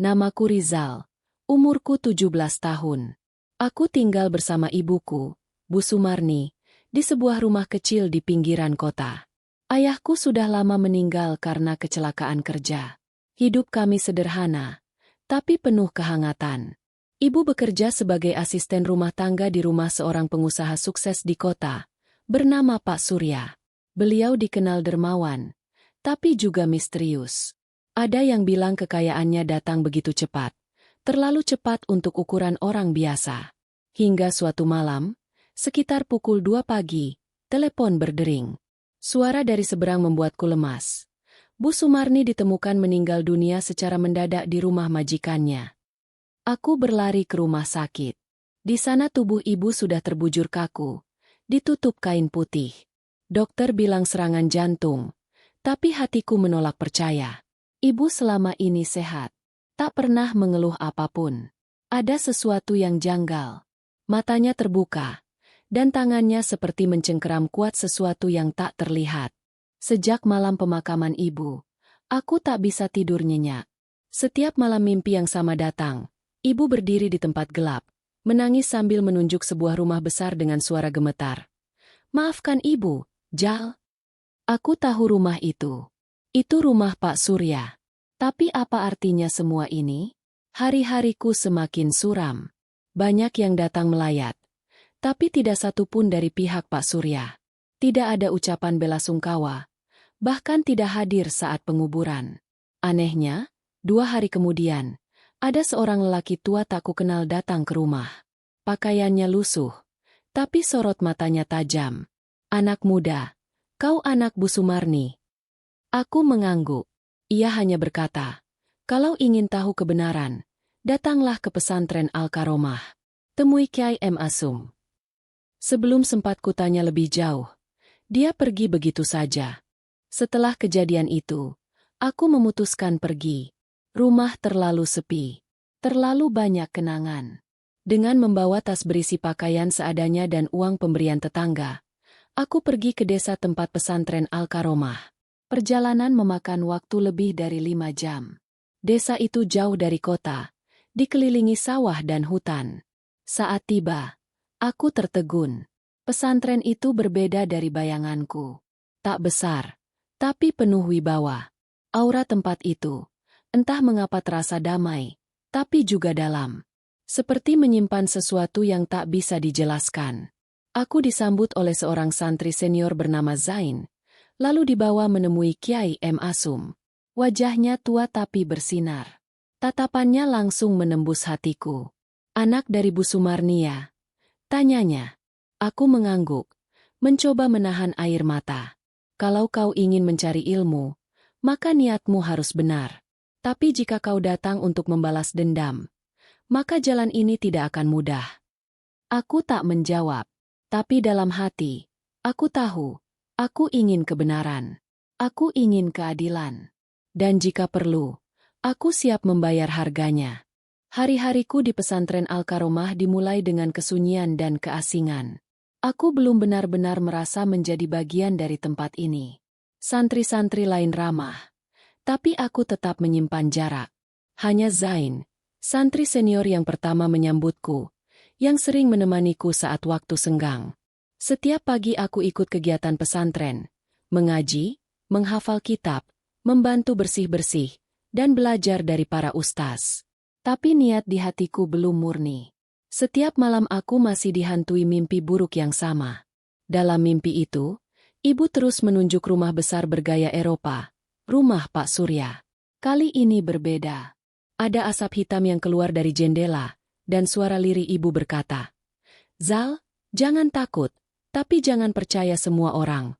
Namaku Rizal. Umurku 17 tahun. Aku tinggal bersama ibuku, Bu Sumarni, di sebuah rumah kecil di pinggiran kota. Ayahku sudah lama meninggal karena kecelakaan kerja. Hidup kami sederhana, tapi penuh kehangatan. Ibu bekerja sebagai asisten rumah tangga di rumah seorang pengusaha sukses di kota, bernama Pak Surya. Beliau dikenal dermawan, tapi juga misterius. Ada yang bilang kekayaannya datang begitu cepat, terlalu cepat untuk ukuran orang biasa. Hingga suatu malam, sekitar pukul 2 pagi, telepon berdering. Suara dari seberang membuatku lemas. Bu Sumarni ditemukan meninggal dunia secara mendadak di rumah majikannya. Aku berlari ke rumah sakit. Di sana tubuh ibu sudah terbujur kaku, ditutup kain putih. Dokter bilang serangan jantung, tapi hatiku menolak percaya. Ibu selama ini sehat, tak pernah mengeluh apapun. Ada sesuatu yang janggal. Matanya terbuka, dan tangannya seperti mencengkeram kuat sesuatu yang tak terlihat. Sejak malam pemakaman ibu, aku tak bisa tidur nyenyak. Setiap malam mimpi yang sama datang. Ibu berdiri di tempat gelap, menangis sambil menunjuk sebuah rumah besar dengan suara gemetar. Maafkan ibu, Jal. Aku tahu rumah itu. Itu rumah Pak Surya. Tapi apa artinya semua ini? Hari-hariku semakin suram. Banyak yang datang melayat. Tapi tidak satu pun dari pihak Pak Surya. Tidak ada ucapan bela sungkawa. Bahkan tidak hadir saat penguburan. Anehnya, 2 hari kemudian, ada seorang lelaki tua tak kukenal datang ke rumah. Pakaiannya lusuh, tapi sorot matanya tajam. Anak muda, kau anak Bu Sumarni. Aku mengangguk. Ia hanya berkata, kalau ingin tahu kebenaran, datanglah ke pesantren Al-Karomah. Temui Kiai M. Asum. Sebelum sempat kutanya lebih jauh, dia pergi begitu saja. Setelah kejadian itu, aku memutuskan pergi. Rumah terlalu sepi, terlalu banyak kenangan. Dengan membawa tas berisi pakaian seadanya dan uang pemberian tetangga, aku pergi ke desa tempat pesantren Al-Karomah. Perjalanan memakan waktu lebih dari 5 jam. Desa itu jauh dari kota, dikelilingi sawah dan hutan. Saat tiba, aku tertegun. Pesantren itu berbeda dari bayanganku. Tak besar, tapi penuh wibawa. Aura tempat itu, entah mengapa terasa damai, tapi juga dalam. Seperti menyimpan sesuatu yang tak bisa dijelaskan. Aku disambut oleh seorang santri senior bernama Zain, lalu dibawa menemui Kiai M. Asum. Wajahnya tua tapi bersinar. Tatapannya langsung menembus hatiku. Anak dari Bu Sumarni ya? Tanyanya. Aku mengangguk, mencoba menahan air mata. Kalau kau ingin mencari ilmu, maka niatmu harus benar. Tapi jika kau datang untuk membalas dendam, maka jalan ini tidak akan mudah. Aku tak menjawab, tapi dalam hati, aku tahu, aku ingin kebenaran. Aku ingin keadilan. Dan jika perlu, aku siap membayar harganya. Hari-hariku di pesantren Al-Karomah dimulai dengan kesunyian dan keasingan. Aku belum benar-benar merasa menjadi bagian dari tempat ini. Santri-santri lain ramah, tapi aku tetap menyimpan jarak. Hanya Zain, santri senior yang pertama menyambutku, yang sering menemaniku saat waktu senggang. Setiap pagi aku ikut kegiatan pesantren, mengaji, menghafal kitab, membantu bersih-bersih, dan belajar dari para ustaz. Tapi niat di hatiku belum murni. Setiap malam aku masih dihantui mimpi buruk yang sama. Dalam mimpi itu, ibu terus menunjuk rumah besar bergaya Eropa, rumah Pak Surya. Kali ini berbeda. Ada asap hitam yang keluar dari jendela, dan suara lirih ibu berkata, Zal, jangan takut, tapi jangan percaya semua orang.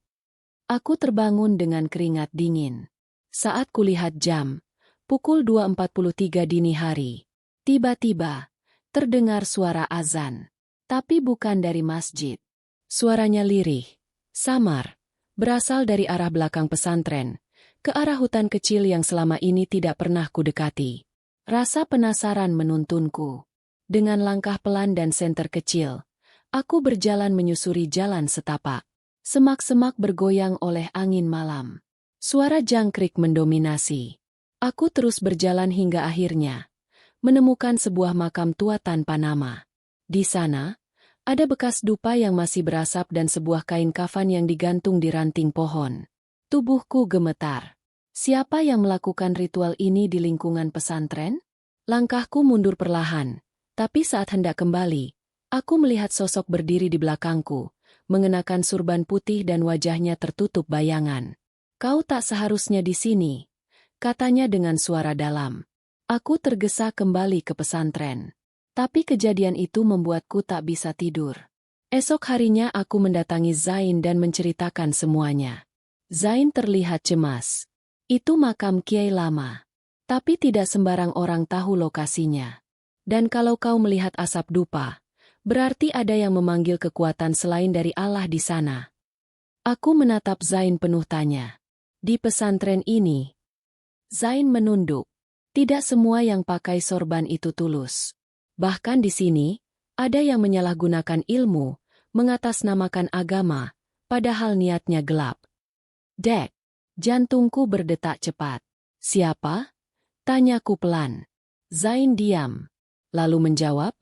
Aku terbangun dengan keringat dingin. Saat kulihat jam, pukul 2.43 dini hari. Tiba-tiba, terdengar suara azan. Tapi bukan dari masjid. Suaranya lirih, samar, berasal dari arah belakang pesantren, ke arah hutan kecil yang selama ini tidak pernah kudekati. Rasa penasaran menuntunku. Dengan langkah pelan dan senter kecil, aku berjalan menyusuri jalan setapak. Semak-semak bergoyang oleh angin malam. Suara jangkrik mendominasi. Aku terus berjalan hingga akhirnya, menemukan sebuah makam tua tanpa nama. Di sana, ada bekas dupa yang masih berasap dan sebuah kain kafan yang digantung di ranting pohon. Tubuhku gemetar. Siapa yang melakukan ritual ini di lingkungan pesantren? Langkahku mundur perlahan, tapi saat hendak kembali, aku melihat sosok berdiri di belakangku, mengenakan surban putih dan wajahnya tertutup bayangan. "Kau tak seharusnya di sini," katanya dengan suara dalam. Aku tergesa kembali ke pesantren. Tapi kejadian itu membuatku tak bisa tidur. Esok harinya aku mendatangi Zain dan menceritakan semuanya. Zain terlihat cemas. Itu makam Kiai lama. Tapi tidak sembarang orang tahu lokasinya. Dan kalau kau melihat asap dupa, berarti ada yang memanggil kekuatan selain dari Allah di sana. Aku menatap Zain penuh tanya. Di pesantren ini, Zain menunduk. Tidak semua yang pakai sorban itu tulus. Bahkan di sini, ada yang menyalahgunakan ilmu, mengatasnamakan agama, padahal niatnya gelap. Dek, jantungku berdetak cepat. "Siapa?" tanyaku pelan. Zain diam, lalu menjawab,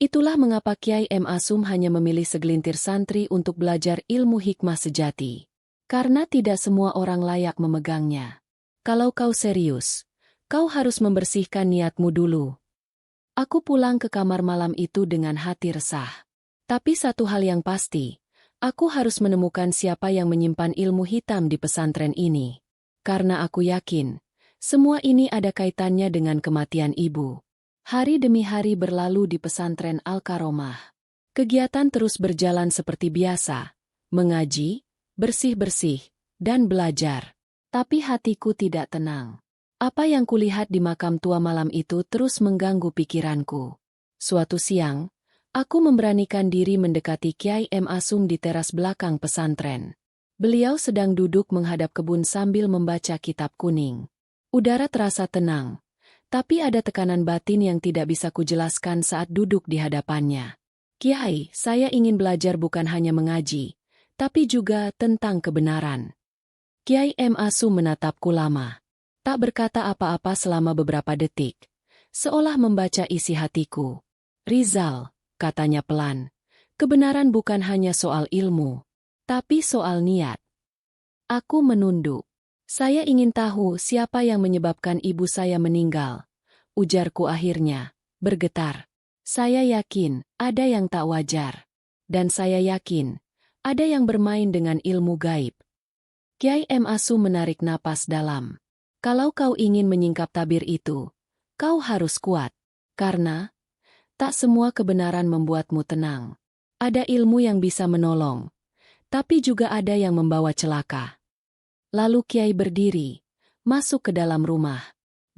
"Itulah mengapa Kiai M. Asum hanya memilih segelintir santri untuk belajar ilmu hikmah sejati. Karena tidak semua orang layak memegangnya. Kalau kau serius, kau harus membersihkan niatmu dulu." Aku pulang ke kamar malam itu dengan hati resah. Tapi satu hal yang pasti, aku harus menemukan siapa yang menyimpan ilmu hitam di pesantren ini. Karena aku yakin, semua ini ada kaitannya dengan kematian ibu. Hari demi hari berlalu di pesantren Al-Karomah. Kegiatan terus berjalan seperti biasa, mengaji, bersih-bersih, dan belajar. Tapi hatiku tidak tenang. Apa yang kulihat di makam tua malam itu terus mengganggu pikiranku. Suatu siang, aku memberanikan diri mendekati Kiai M. Asum di teras belakang pesantren. Beliau sedang duduk menghadap kebun sambil membaca kitab kuning. Udara terasa tenang, tapi ada tekanan batin yang tidak bisa kujelaskan saat duduk di hadapannya. "Kiai, saya ingin belajar bukan hanya mengaji, tapi juga tentang kebenaran." Kiai M. Asum menatapku lama. Tak berkata apa-apa selama beberapa detik, seolah membaca isi hatiku. "Rizal," katanya pelan, "kebenaran bukan hanya soal ilmu, tapi soal niat." Aku menunduk. "Saya ingin tahu siapa yang menyebabkan ibu saya meninggal," ujarku akhirnya, bergetar. "Saya yakin ada yang tak wajar. Dan saya yakin ada yang bermain dengan ilmu gaib." Kiai M. Asum menarik napas dalam. "Kalau kau ingin menyingkap tabir itu, kau harus kuat. Karena tak semua kebenaran membuatmu tenang. Ada ilmu yang bisa menolong, tapi juga ada yang membawa celaka." Lalu Kiai berdiri, masuk ke dalam rumah.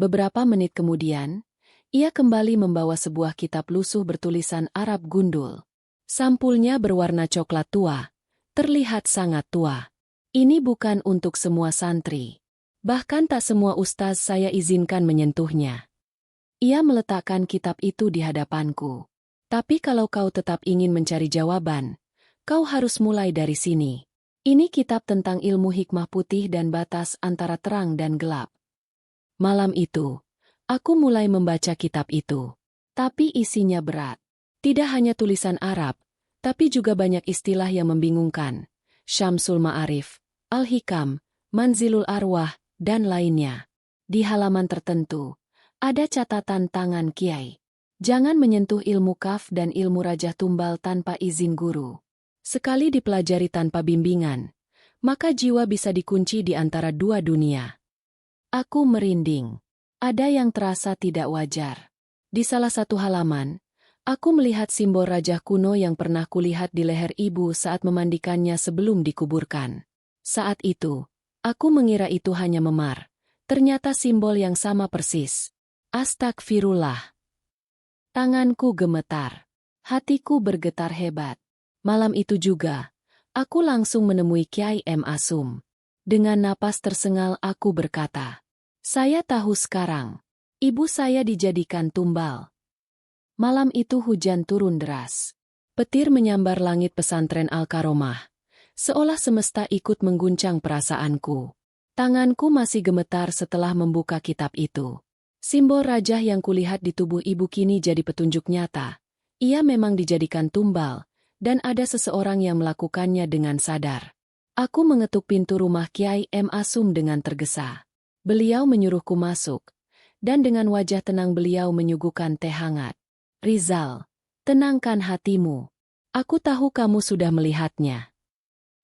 Beberapa menit kemudian, ia kembali membawa sebuah kitab lusuh bertulisan Arab gundul. Sampulnya berwarna coklat tua, terlihat sangat tua. "Ini bukan untuk semua santri. Bahkan tak semua ustaz saya izinkan menyentuhnya." Ia meletakkan kitab itu di hadapanku. "Tapi kalau kau tetap ingin mencari jawaban, kau harus mulai dari sini. Ini kitab tentang ilmu hikmah putih dan batas antara terang dan gelap." Malam itu, aku mulai membaca kitab itu. Tapi isinya berat. Tidak hanya tulisan Arab, tapi juga banyak istilah yang membingungkan. Syamsul Ma'arif, Al-Hikam, Manzilul Arwah, dan lainnya. Di halaman tertentu, ada catatan tangan Kiai. Jangan menyentuh ilmu kaf dan ilmu rajah tumbal tanpa izin guru. Sekali dipelajari tanpa bimbingan, maka jiwa bisa dikunci di antara dua dunia. Aku merinding. Ada yang terasa tidak wajar. Di salah satu halaman, aku melihat simbol rajah kuno yang pernah kulihat di leher ibu saat memandikannya sebelum dikuburkan. Saat itu, aku mengira itu hanya memar. Ternyata simbol yang sama persis. Astagfirullah. Tanganku gemetar. Hatiku bergetar hebat. Malam itu juga, aku langsung menemui Kiai M. Asum. Dengan napas tersengal aku berkata, "Saya tahu sekarang. Ibu saya dijadikan tumbal." Malam itu hujan turun deras. Petir menyambar langit pesantren Al-Karomah. Seolah semesta ikut mengguncang perasaanku. Tanganku masih gemetar setelah membuka kitab itu. Simbol rajah yang kulihat di tubuh ibu kini jadi petunjuk nyata. Ia memang dijadikan tumbal, dan ada seseorang yang melakukannya dengan sadar. Aku mengetuk pintu rumah Kiai M. Asum dengan tergesa. Beliau menyuruhku masuk, dan dengan wajah tenang beliau menyuguhkan teh hangat. Rizal, tenangkan hatimu. Aku tahu kamu sudah melihatnya.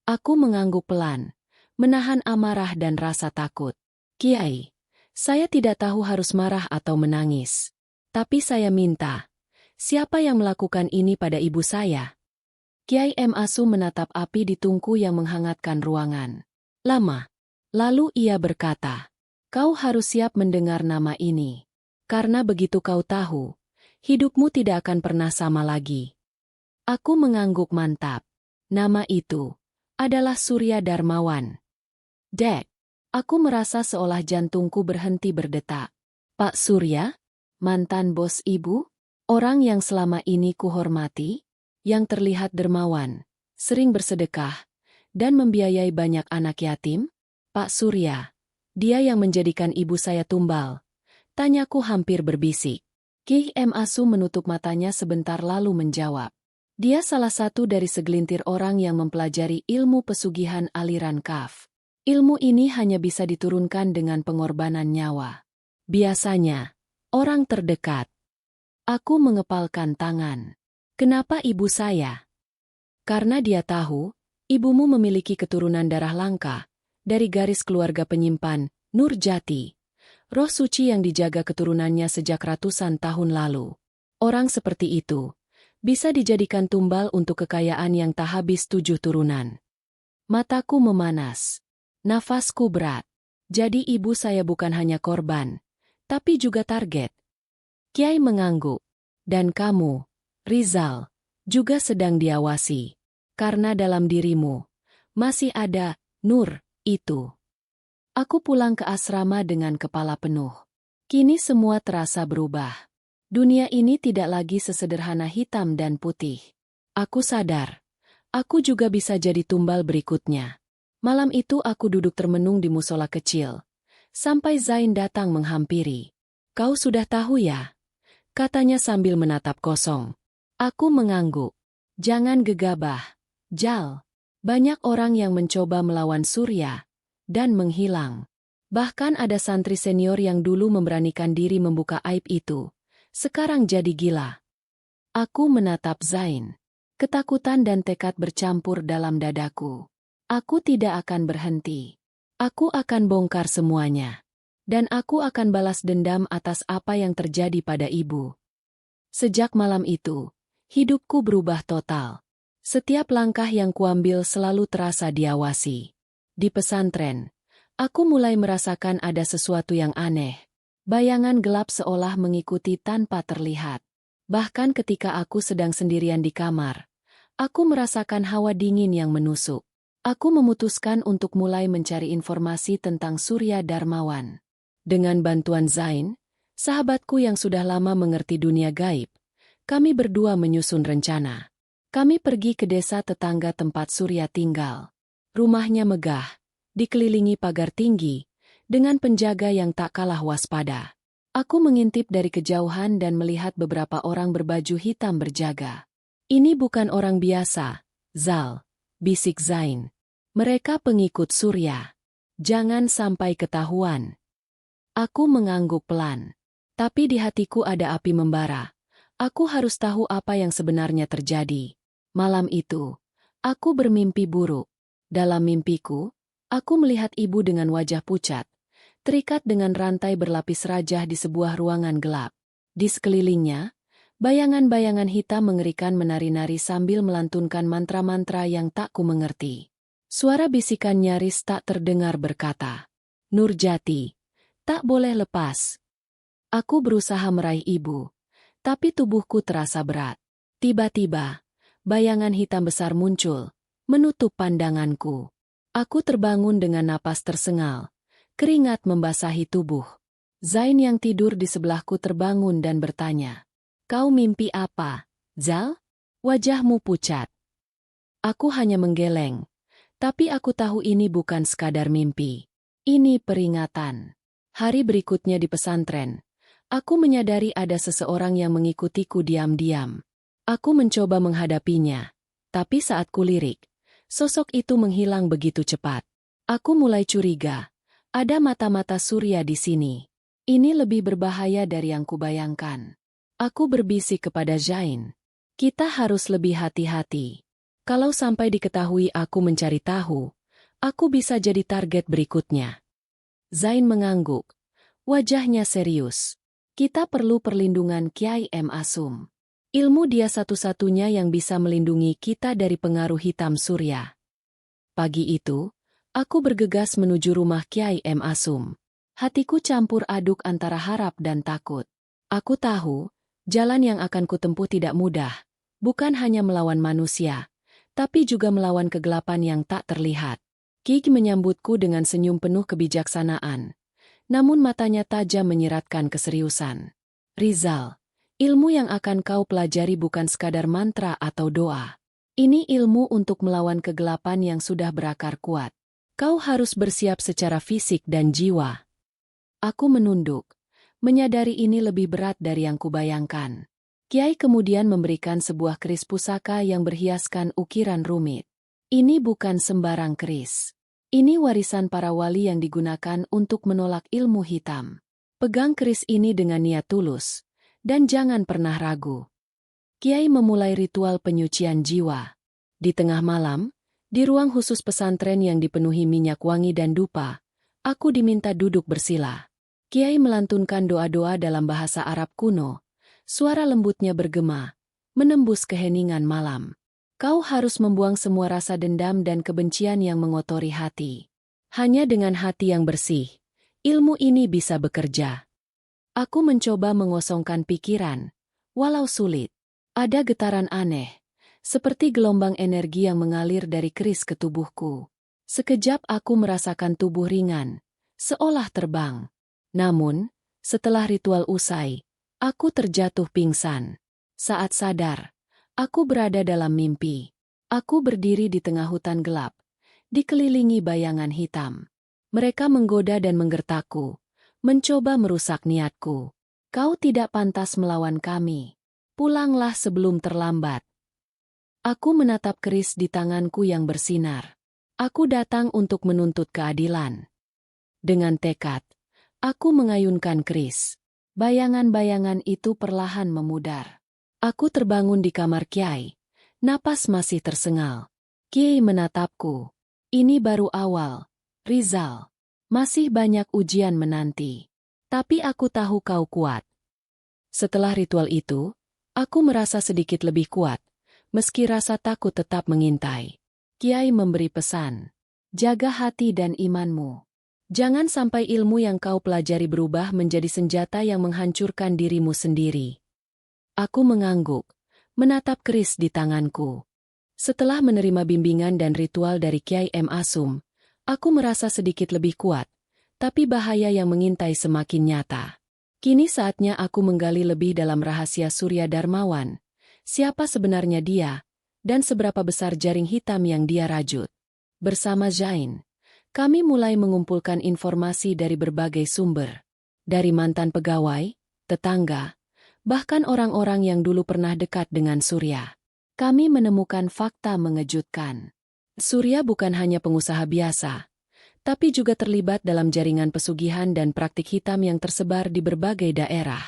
Aku mengangguk pelan, menahan amarah dan rasa takut. Kiai, saya tidak tahu harus marah atau menangis. Tapi saya minta, siapa yang melakukan ini pada ibu saya? Kiai M. Asum menatap api di tungku yang menghangatkan ruangan. Lama. Lalu ia berkata, kau harus siap mendengar nama ini. Karena begitu kau tahu, hidupmu tidak akan pernah sama lagi. Aku mengangguk mantap. Nama itu adalah Surya Darmawan. Dek, aku merasa seolah jantungku berhenti berdetak. Pak Surya, mantan bos ibu, orang yang selama ini kuhormati, yang terlihat dermawan, sering bersedekah, dan membiayai banyak anak yatim? Pak Surya, dia yang menjadikan ibu saya tumbal. Tanyaku hampir berbisik. Ki M. Asum menutup matanya sebentar lalu menjawab. Dia salah satu dari segelintir orang yang mempelajari ilmu pesugihan aliran kaf. Ilmu ini hanya bisa diturunkan dengan pengorbanan nyawa. Biasanya, orang terdekat. Aku mengepalkan tangan. Kenapa ibu saya? Karena dia tahu, ibumu memiliki keturunan darah langka, dari garis keluarga penyimpan, Nurjati. Roh suci yang dijaga keturunannya sejak ratusan tahun lalu. Orang seperti itu bisa dijadikan tumbal untuk kekayaan yang tak habis 7 turunan. Mataku memanas. Nafasku berat. Jadi ibu saya bukan hanya korban, tapi juga target. Kiai mengangguk. Dan kamu, Rizal, juga sedang diawasi. Karena dalam dirimu masih ada nur itu. Aku pulang ke asrama dengan kepala penuh. Kini semua terasa berubah. Dunia ini tidak lagi sesederhana hitam dan putih. Aku sadar, aku juga bisa jadi tumbal berikutnya. Malam itu aku duduk termenung di musola kecil, sampai Zain datang menghampiri. Kau sudah tahu ya? Katanya sambil menatap kosong. Aku mengangguk. Jangan gegabah, Jal. Banyak orang yang mencoba melawan Surya, dan menghilang. Bahkan ada santri senior yang dulu memberanikan diri membuka aib itu. Sekarang jadi gila. Aku menatap Zain. Ketakutan dan tekad bercampur dalam dadaku. Aku tidak akan berhenti. Aku akan bongkar semuanya. Dan aku akan balas dendam atas apa yang terjadi pada ibu. Sejak malam itu, hidupku berubah total. Setiap langkah yang kuambil selalu terasa diawasi. Di pesantren, aku mulai merasakan ada sesuatu yang aneh. Bayangan gelap seolah mengikuti tanpa terlihat. Bahkan ketika aku sedang sendirian di kamar, aku merasakan hawa dingin yang menusuk. Aku memutuskan untuk mulai mencari informasi tentang Surya Darmawan. Dengan bantuan Zain, sahabatku yang sudah lama mengerti dunia gaib, kami berdua menyusun rencana. Kami pergi ke desa tetangga tempat Surya tinggal. Rumahnya megah, dikelilingi pagar tinggi, dengan penjaga yang tak kalah waspada. Aku mengintip dari kejauhan dan melihat beberapa orang berbaju hitam berjaga. Ini bukan orang biasa, Zal, bisik Zain. Mereka pengikut Surya. Jangan sampai ketahuan. Aku mengangguk pelan. Tapi di hatiku ada api membara. Aku harus tahu apa yang sebenarnya terjadi. Malam itu, aku bermimpi buruk. Dalam mimpiku, aku melihat ibu dengan wajah pucat, terikat dengan rantai berlapis rajah di sebuah ruangan gelap. Di sekelilingnya, bayangan-bayangan hitam mengerikan menari-nari sambil melantunkan mantra-mantra yang tak ku mengerti. Suara bisikan nyaris tak terdengar berkata, Nurjati, tak boleh lepas. Aku berusaha meraih ibu, tapi tubuhku terasa berat. Tiba-tiba, bayangan hitam besar muncul, menutup pandanganku. Aku terbangun dengan napas tersengal. Keringat membasahi tubuh. Zain yang tidur di sebelahku terbangun dan bertanya, "Kau mimpi apa, Zal? Wajahmu pucat." Aku hanya menggeleng. Tapi aku tahu ini bukan sekadar mimpi. Ini peringatan. Hari berikutnya di pesantren, Aku menyadari ada seseorang yang mengikutiku diam-diam. Aku mencoba menghadapinya, tapi saat kulirik, sosok itu menghilang begitu cepat. Aku mulai curiga, ada mata-mata surya di sini. Ini lebih berbahaya dari yang kubayangkan. Aku berbisik kepada Zain. Kita harus lebih hati-hati. Kalau sampai diketahui aku mencari tahu, aku bisa jadi target berikutnya. Zain mengangguk. Wajahnya serius. Kita perlu perlindungan Kiai M. Asum. Ilmu dia satu-satunya yang bisa melindungi kita dari pengaruh hitam surya. Pagi itu, aku bergegas menuju rumah Kiai M. Asum. Hatiku campur aduk antara harap dan takut. Aku tahu, jalan yang akan kutempuh tidak mudah, bukan hanya melawan manusia, tapi juga melawan kegelapan yang tak terlihat. Ki menyambutku dengan senyum penuh kebijaksanaan. Namun matanya tajam menyiratkan keseriusan. Rizal, ilmu yang akan kau pelajari bukan sekadar mantra atau doa. Ini ilmu untuk melawan kegelapan yang sudah berakar kuat. Kau harus bersiap secara fisik dan jiwa. Aku menunduk, menyadari ini lebih berat dari yang kubayangkan. Kiai kemudian memberikan sebuah keris pusaka yang berhiaskan ukiran rumit. Ini bukan sembarang keris. Ini warisan para wali yang digunakan untuk menolak ilmu hitam. Pegang keris ini dengan niat tulus, dan jangan pernah ragu. Kiai memulai ritual penyucian jiwa. Di tengah malam, di ruang khusus pesantren yang dipenuhi minyak wangi dan dupa, aku diminta duduk bersila. Kiai melantunkan doa-doa dalam bahasa Arab kuno. Suara lembutnya bergema, menembus keheningan malam. Kau harus membuang semua rasa dendam dan kebencian yang mengotori hati. Hanya dengan hati yang bersih, ilmu ini bisa bekerja. Aku mencoba mengosongkan pikiran, walau sulit. Ada getaran aneh, seperti gelombang energi yang mengalir dari keris ke tubuhku. Sekejap aku merasakan tubuh ringan, seolah terbang. Namun, setelah ritual usai, aku terjatuh pingsan. Saat sadar, aku berada dalam mimpi. Aku berdiri di tengah hutan gelap, dikelilingi bayangan hitam. Mereka menggoda dan menggertakku, mencoba merusak niatku. Kau tidak pantas melawan kami. Pulanglah sebelum terlambat. Aku menatap keris di tanganku yang bersinar. Aku datang untuk menuntut keadilan. Dengan tekad, aku mengayunkan keris. Bayangan-bayangan itu perlahan memudar. Aku terbangun di kamar Kiai. Napas masih tersengal. Kiai menatapku. Ini baru awal, Rizal. Masih banyak ujian menanti. Tapi aku tahu kau kuat. Setelah ritual itu, aku merasa sedikit lebih kuat, meski rasa takut tetap mengintai. Kiai memberi pesan. Jaga hati dan imanmu. Jangan sampai ilmu yang kau pelajari berubah menjadi senjata yang menghancurkan dirimu sendiri. Aku mengangguk, menatap keris di tanganku. Setelah menerima bimbingan dan ritual dari Kiai M. Asum, aku merasa sedikit lebih kuat, tapi bahaya yang mengintai semakin nyata. Kini saatnya aku menggali lebih dalam rahasia Surya Darmawan. Siapa sebenarnya dia, dan seberapa besar jaring hitam yang dia rajut. Bersama Zain, kami mulai mengumpulkan informasi dari berbagai sumber. Dari mantan pegawai, tetangga, bahkan orang-orang yang dulu pernah dekat dengan Surya. Kami menemukan fakta mengejutkan. Surya bukan hanya pengusaha biasa, tapi juga terlibat dalam jaringan pesugihan dan praktik hitam yang tersebar di berbagai daerah.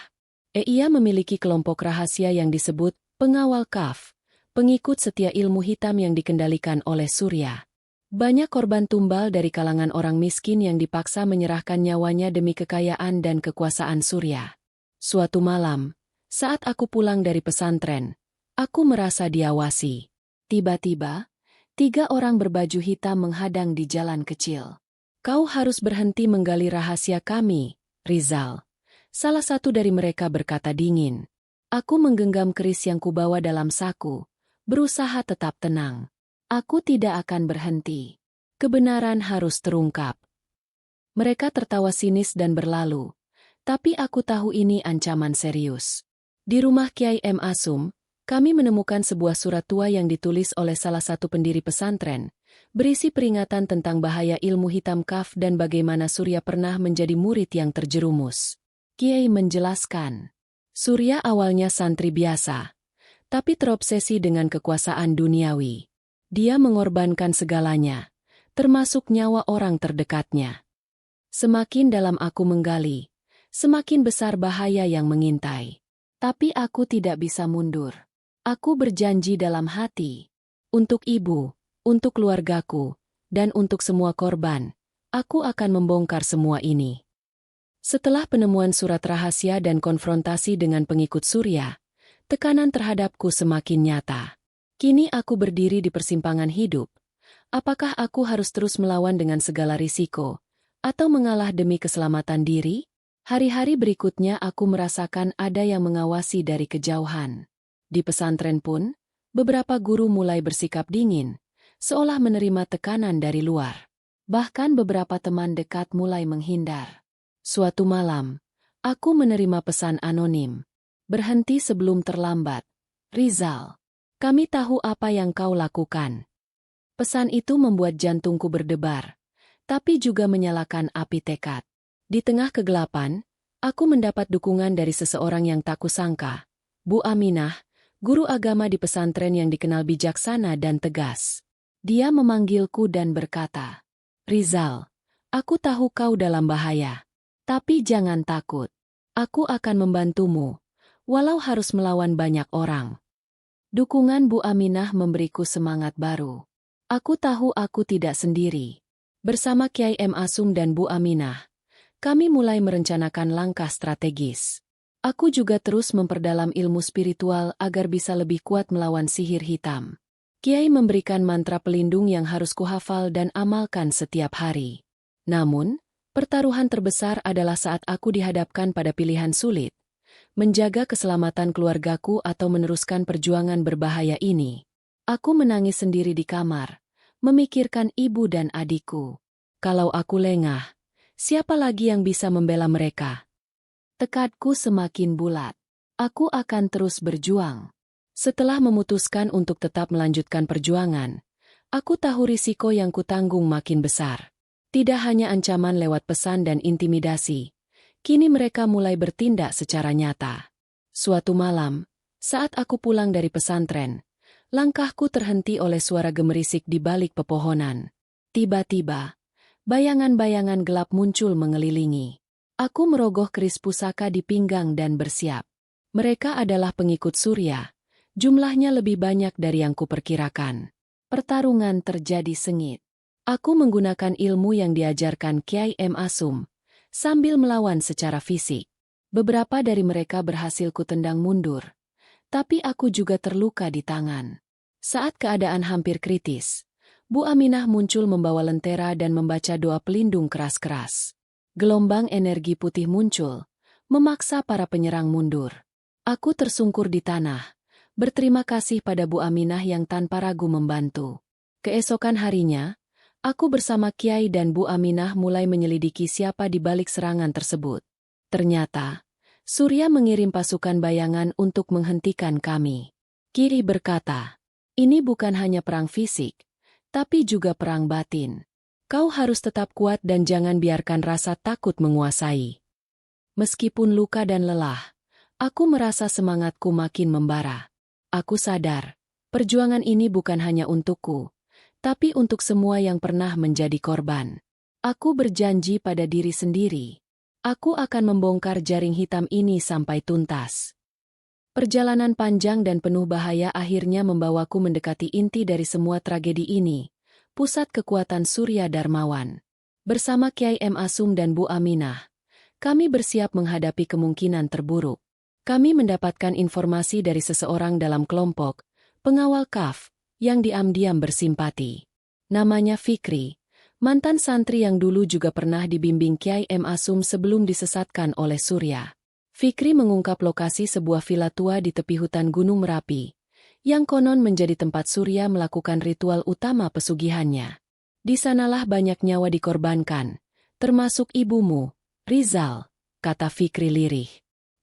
Ia memiliki kelompok rahasia yang disebut pengawal kaf, pengikut setia ilmu hitam yang dikendalikan oleh Surya. Banyak korban tumbal dari kalangan orang miskin yang dipaksa menyerahkan nyawanya demi kekayaan dan kekuasaan Surya. Suatu malam, saat aku pulang dari pesantren, aku merasa diawasi. Tiba-tiba, 3 orang berbaju hitam menghadang di jalan kecil. Kau harus berhenti menggali rahasia kami, Rizal. Salah satu dari mereka berkata dingin. Aku menggenggam keris yang kubawa dalam saku, berusaha tetap tenang. Aku tidak akan berhenti. Kebenaran harus terungkap. Mereka tertawa sinis dan berlalu, tapi aku tahu ini ancaman serius. Di rumah Kiai M. Asum, kami menemukan sebuah surat tua yang ditulis oleh salah satu pendiri pesantren, berisi peringatan tentang bahaya ilmu hitam kaf dan bagaimana Surya pernah menjadi murid yang terjerumus. Kiai menjelaskan. Surya awalnya santri biasa, tapi terobsesi dengan kekuasaan duniawi. Dia mengorbankan segalanya, termasuk nyawa orang terdekatnya. Semakin dalam aku menggali, semakin besar bahaya yang mengintai. Tapi aku tidak bisa mundur. Aku berjanji dalam hati. Untuk ibu, untuk keluargaku, dan untuk semua korban, aku akan membongkar semua ini. Setelah penemuan surat rahasia dan konfrontasi dengan pengikut Surya, tekanan terhadapku semakin nyata. Kini aku berdiri di persimpangan hidup. Apakah aku harus terus melawan dengan segala risiko, atau mengalah demi keselamatan diri? Hari-hari berikutnya aku merasakan ada yang mengawasi dari kejauhan. Di pesantren pun, beberapa guru mulai bersikap dingin, seolah menerima tekanan dari luar. Bahkan beberapa teman dekat mulai menghindar. Suatu malam, aku menerima pesan anonim. Berhenti sebelum terlambat. Rizal, kami tahu apa yang kau lakukan. Pesan itu membuat jantungku berdebar, tapi juga menyalakan api tekad. Di tengah kegelapan, aku mendapat dukungan dari seseorang yang tak kusangka. Bu Aminah, guru agama di pesantren yang dikenal bijaksana dan tegas. Dia memanggilku dan berkata, Rizal, aku tahu kau dalam bahaya. Tapi jangan takut. Aku akan membantumu, walau harus melawan banyak orang. Dukungan Bu Aminah memberiku semangat baru. Aku tahu aku tidak sendiri. Bersama Kiai M. Asum dan Bu Aminah, kami mulai merencanakan langkah strategis. Aku juga terus memperdalam ilmu spiritual agar bisa lebih kuat melawan sihir hitam. Kiai memberikan mantra pelindung yang harus kuhafal dan amalkan setiap hari. Namun, pertaruhan terbesar adalah saat aku dihadapkan pada pilihan sulit, menjaga keselamatan keluargaku atau meneruskan perjuangan berbahaya ini. Aku menangis sendiri di kamar, memikirkan ibu dan adikku. Kalau aku lengah, siapa lagi yang bisa membela mereka? Tekadku semakin bulat. Aku akan terus berjuang. Setelah memutuskan untuk tetap melanjutkan perjuangan, aku tahu risiko yang kutanggung makin besar. Tidak hanya ancaman lewat pesan dan intimidasi, kini mereka mulai bertindak secara nyata. Suatu malam, saat aku pulang dari pesantren, langkahku terhenti oleh suara gemerisik di balik pepohonan. Tiba-tiba, bayangan-bayangan gelap muncul mengelilingi. Aku merogoh keris pusaka di pinggang dan bersiap. Mereka adalah pengikut Surya. Jumlahnya lebih banyak dari yang kuperkirakan. Pertarungan terjadi sengit. Aku menggunakan ilmu yang diajarkan Kiai M. Asum, sambil melawan secara fisik. Beberapa dari mereka berhasil kutendang mundur, tapi aku juga terluka di tangan. Saat keadaan hampir kritis, Bu Aminah muncul membawa lentera dan membaca doa pelindung keras-keras. Gelombang energi putih muncul, memaksa para penyerang mundur. Aku tersungkur di tanah, berterima kasih pada Bu Aminah yang tanpa ragu membantu. Keesokan harinya, aku bersama Kiai dan Bu Aminah mulai menyelidiki siapa di balik serangan tersebut. Ternyata, Surya mengirim pasukan bayangan untuk menghentikan kami. Kiai berkata, ini bukan hanya perang fisik, tapi juga perang batin. Kau harus tetap kuat dan jangan biarkan rasa takut menguasai. Meskipun luka dan lelah, aku merasa semangatku makin membara. Aku sadar, perjuangan ini bukan hanya untukku, tapi untuk semua yang pernah menjadi korban. Aku berjanji pada diri sendiri. Aku akan membongkar jaring hitam ini sampai tuntas. Perjalanan panjang dan penuh bahaya akhirnya membawaku mendekati inti dari semua tragedi ini, pusat kekuatan Surya Darmawan. Bersama Kiai M. Asum dan Bu Aminah, kami bersiap menghadapi kemungkinan terburuk. Kami mendapatkan informasi dari seseorang dalam kelompok, pengawal KAF, yang diam-diam bersimpati. Namanya Fikri, mantan santri yang dulu juga pernah dibimbing Kiai M. Asum sebelum disesatkan oleh Surya. Fikri mengungkap lokasi sebuah vila tua di tepi hutan Gunung Merapi, yang konon menjadi tempat Surya melakukan ritual utama pesugihannya. Di sanalah banyak nyawa dikorbankan, termasuk ibumu, Rizal, kata Fikri lirih.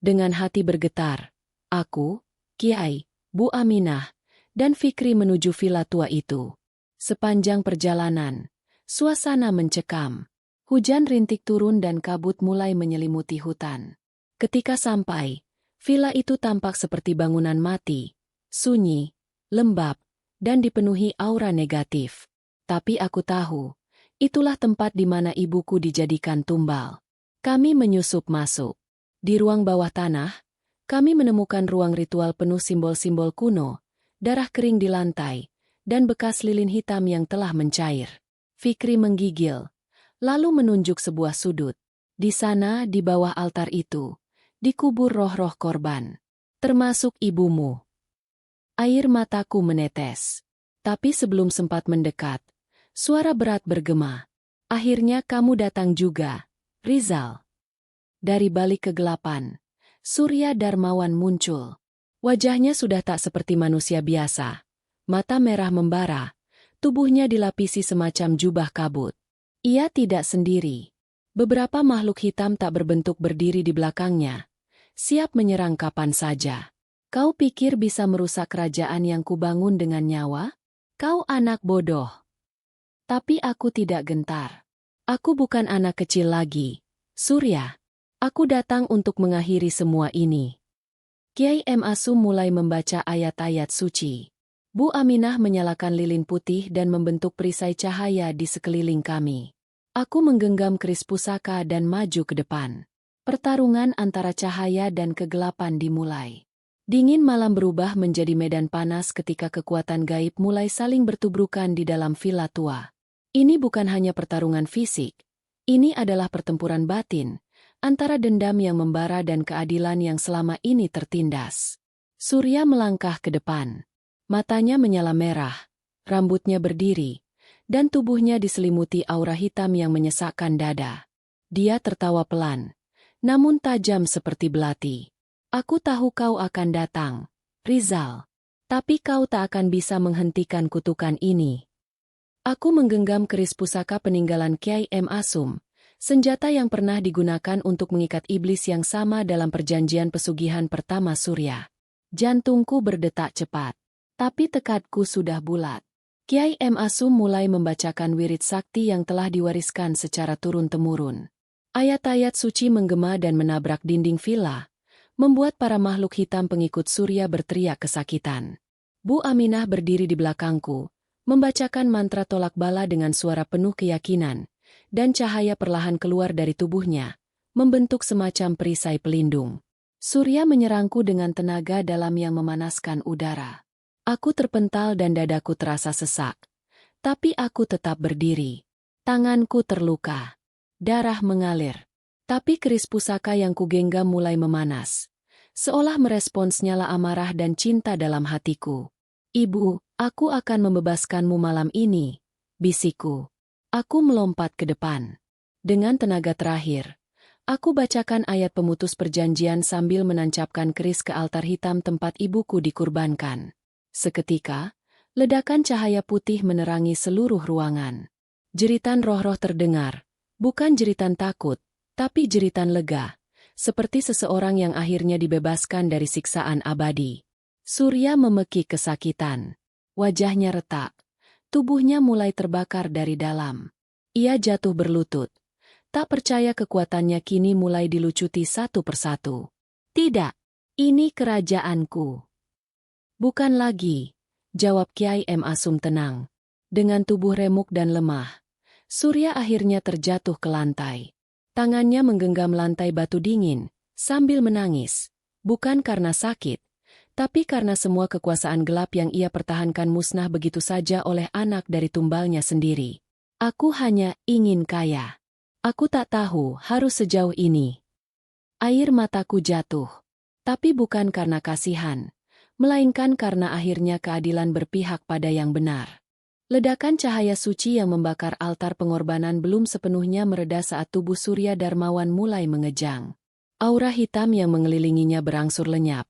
Dengan hati bergetar, aku, Kiai, Bu Aminah, dan Fikri menuju vila tua itu. Sepanjang perjalanan, suasana mencekam. Hujan rintik turun dan kabut mulai menyelimuti hutan. Ketika sampai, villa itu tampak seperti bangunan mati, sunyi, lembab, dan dipenuhi aura negatif. Tapi aku tahu, itulah tempat di mana ibuku dijadikan tumbal. Kami menyusup masuk. Di ruang bawah tanah, kami menemukan ruang ritual penuh simbol-simbol kuno, darah kering di lantai, dan bekas lilin hitam yang telah mencair. Fikri menggigil, lalu menunjuk sebuah sudut. Di sana, di bawah altar itu, dikubur roh-roh korban, termasuk ibumu. Air mataku menetes. Tapi sebelum sempat mendekat, suara berat bergema. Akhirnya kamu datang juga, Rizal. Dari balik kegelapan, Surya Darmawan muncul. Wajahnya sudah tak seperti manusia biasa. Mata merah membara, tubuhnya dilapisi semacam jubah kabut. Ia tidak sendiri. Beberapa makhluk hitam tak berbentuk berdiri di belakangnya, siap menyerang kapan saja. Kau pikir bisa merusak kerajaan yang kubangun dengan nyawa? Kau anak bodoh. Tapi aku tidak gentar. Aku bukan anak kecil lagi, Surya. Aku datang untuk mengakhiri semua ini. Kiai M. Asum mulai membaca ayat-ayat suci. Bu Aminah menyalakan lilin putih dan membentuk perisai cahaya di sekeliling kami. Aku menggenggam keris pusaka dan maju ke depan. Pertarungan antara cahaya dan kegelapan dimulai. Dingin malam berubah menjadi medan panas ketika kekuatan gaib mulai saling bertubrukan di dalam villa tua. Ini bukan hanya pertarungan fisik, ini adalah pertempuran batin, antara dendam yang membara dan keadilan yang selama ini tertindas. Surya melangkah ke depan. Matanya menyala merah, rambutnya berdiri, dan tubuhnya diselimuti aura hitam yang menyesakkan dada. Dia tertawa pelan, namun tajam seperti belati. Aku tahu kau akan datang, Rizal. Tapi kau tak akan bisa menghentikan kutukan ini. Aku menggenggam keris pusaka peninggalan Kiai M. Asum, senjata yang pernah digunakan untuk mengikat iblis yang sama dalam perjanjian pesugihan pertama Surya. Jantungku berdetak cepat, tapi tekadku sudah bulat. Kiai M. Asum mulai membacakan wirid sakti yang telah diwariskan secara turun-temurun. Ayat-ayat suci menggema dan menabrak dinding villa, membuat para makhluk hitam pengikut Surya berteriak kesakitan. Bu Aminah berdiri di belakangku, membacakan mantra tolak bala dengan suara penuh keyakinan, dan cahaya perlahan keluar dari tubuhnya, membentuk semacam perisai pelindung. Surya menyerangku dengan tenaga dalam yang memanaskan udara. Aku terpental dan dadaku terasa sesak. Tapi aku tetap berdiri. Tanganku terluka. Darah mengalir. Tapi keris pusaka yang kugenggam mulai memanas. Seolah merespons nyala amarah dan cinta dalam hatiku. Ibu, aku akan membebaskanmu malam ini, bisikku. Aku melompat ke depan. Dengan tenaga terakhir, aku bacakan ayat pemutus perjanjian sambil menancapkan keris ke altar hitam tempat ibuku dikurbankan. Seketika, ledakan cahaya putih menerangi seluruh ruangan. Jeritan roh-roh terdengar, bukan jeritan takut, tapi jeritan lega, seperti seseorang yang akhirnya dibebaskan dari siksaan abadi. Surya memekik kesakitan. Wajahnya retak. Tubuhnya mulai terbakar dari dalam. Ia jatuh berlutut. Tak percaya kekuatannya kini mulai dilucuti satu persatu. Tidak, ini kerajaanku. Bukan lagi, jawab Kiai M. Asum tenang. Dengan tubuh remuk dan lemah, Surya akhirnya terjatuh ke lantai. Tangannya menggenggam lantai batu dingin, sambil menangis. Bukan karena sakit, tapi karena semua kekuasaan gelap yang ia pertahankan musnah begitu saja oleh anak dari tumbalnya sendiri. Aku hanya ingin kaya. Aku tak tahu harus sejauh ini. Air mataku jatuh. Tapi bukan karena kasihan, melainkan karena akhirnya keadilan berpihak pada yang benar. Ledakan cahaya suci yang membakar altar pengorbanan belum sepenuhnya mereda saat tubuh Surya Darmawan mulai mengejang. Aura hitam yang mengelilinginya berangsur lenyap,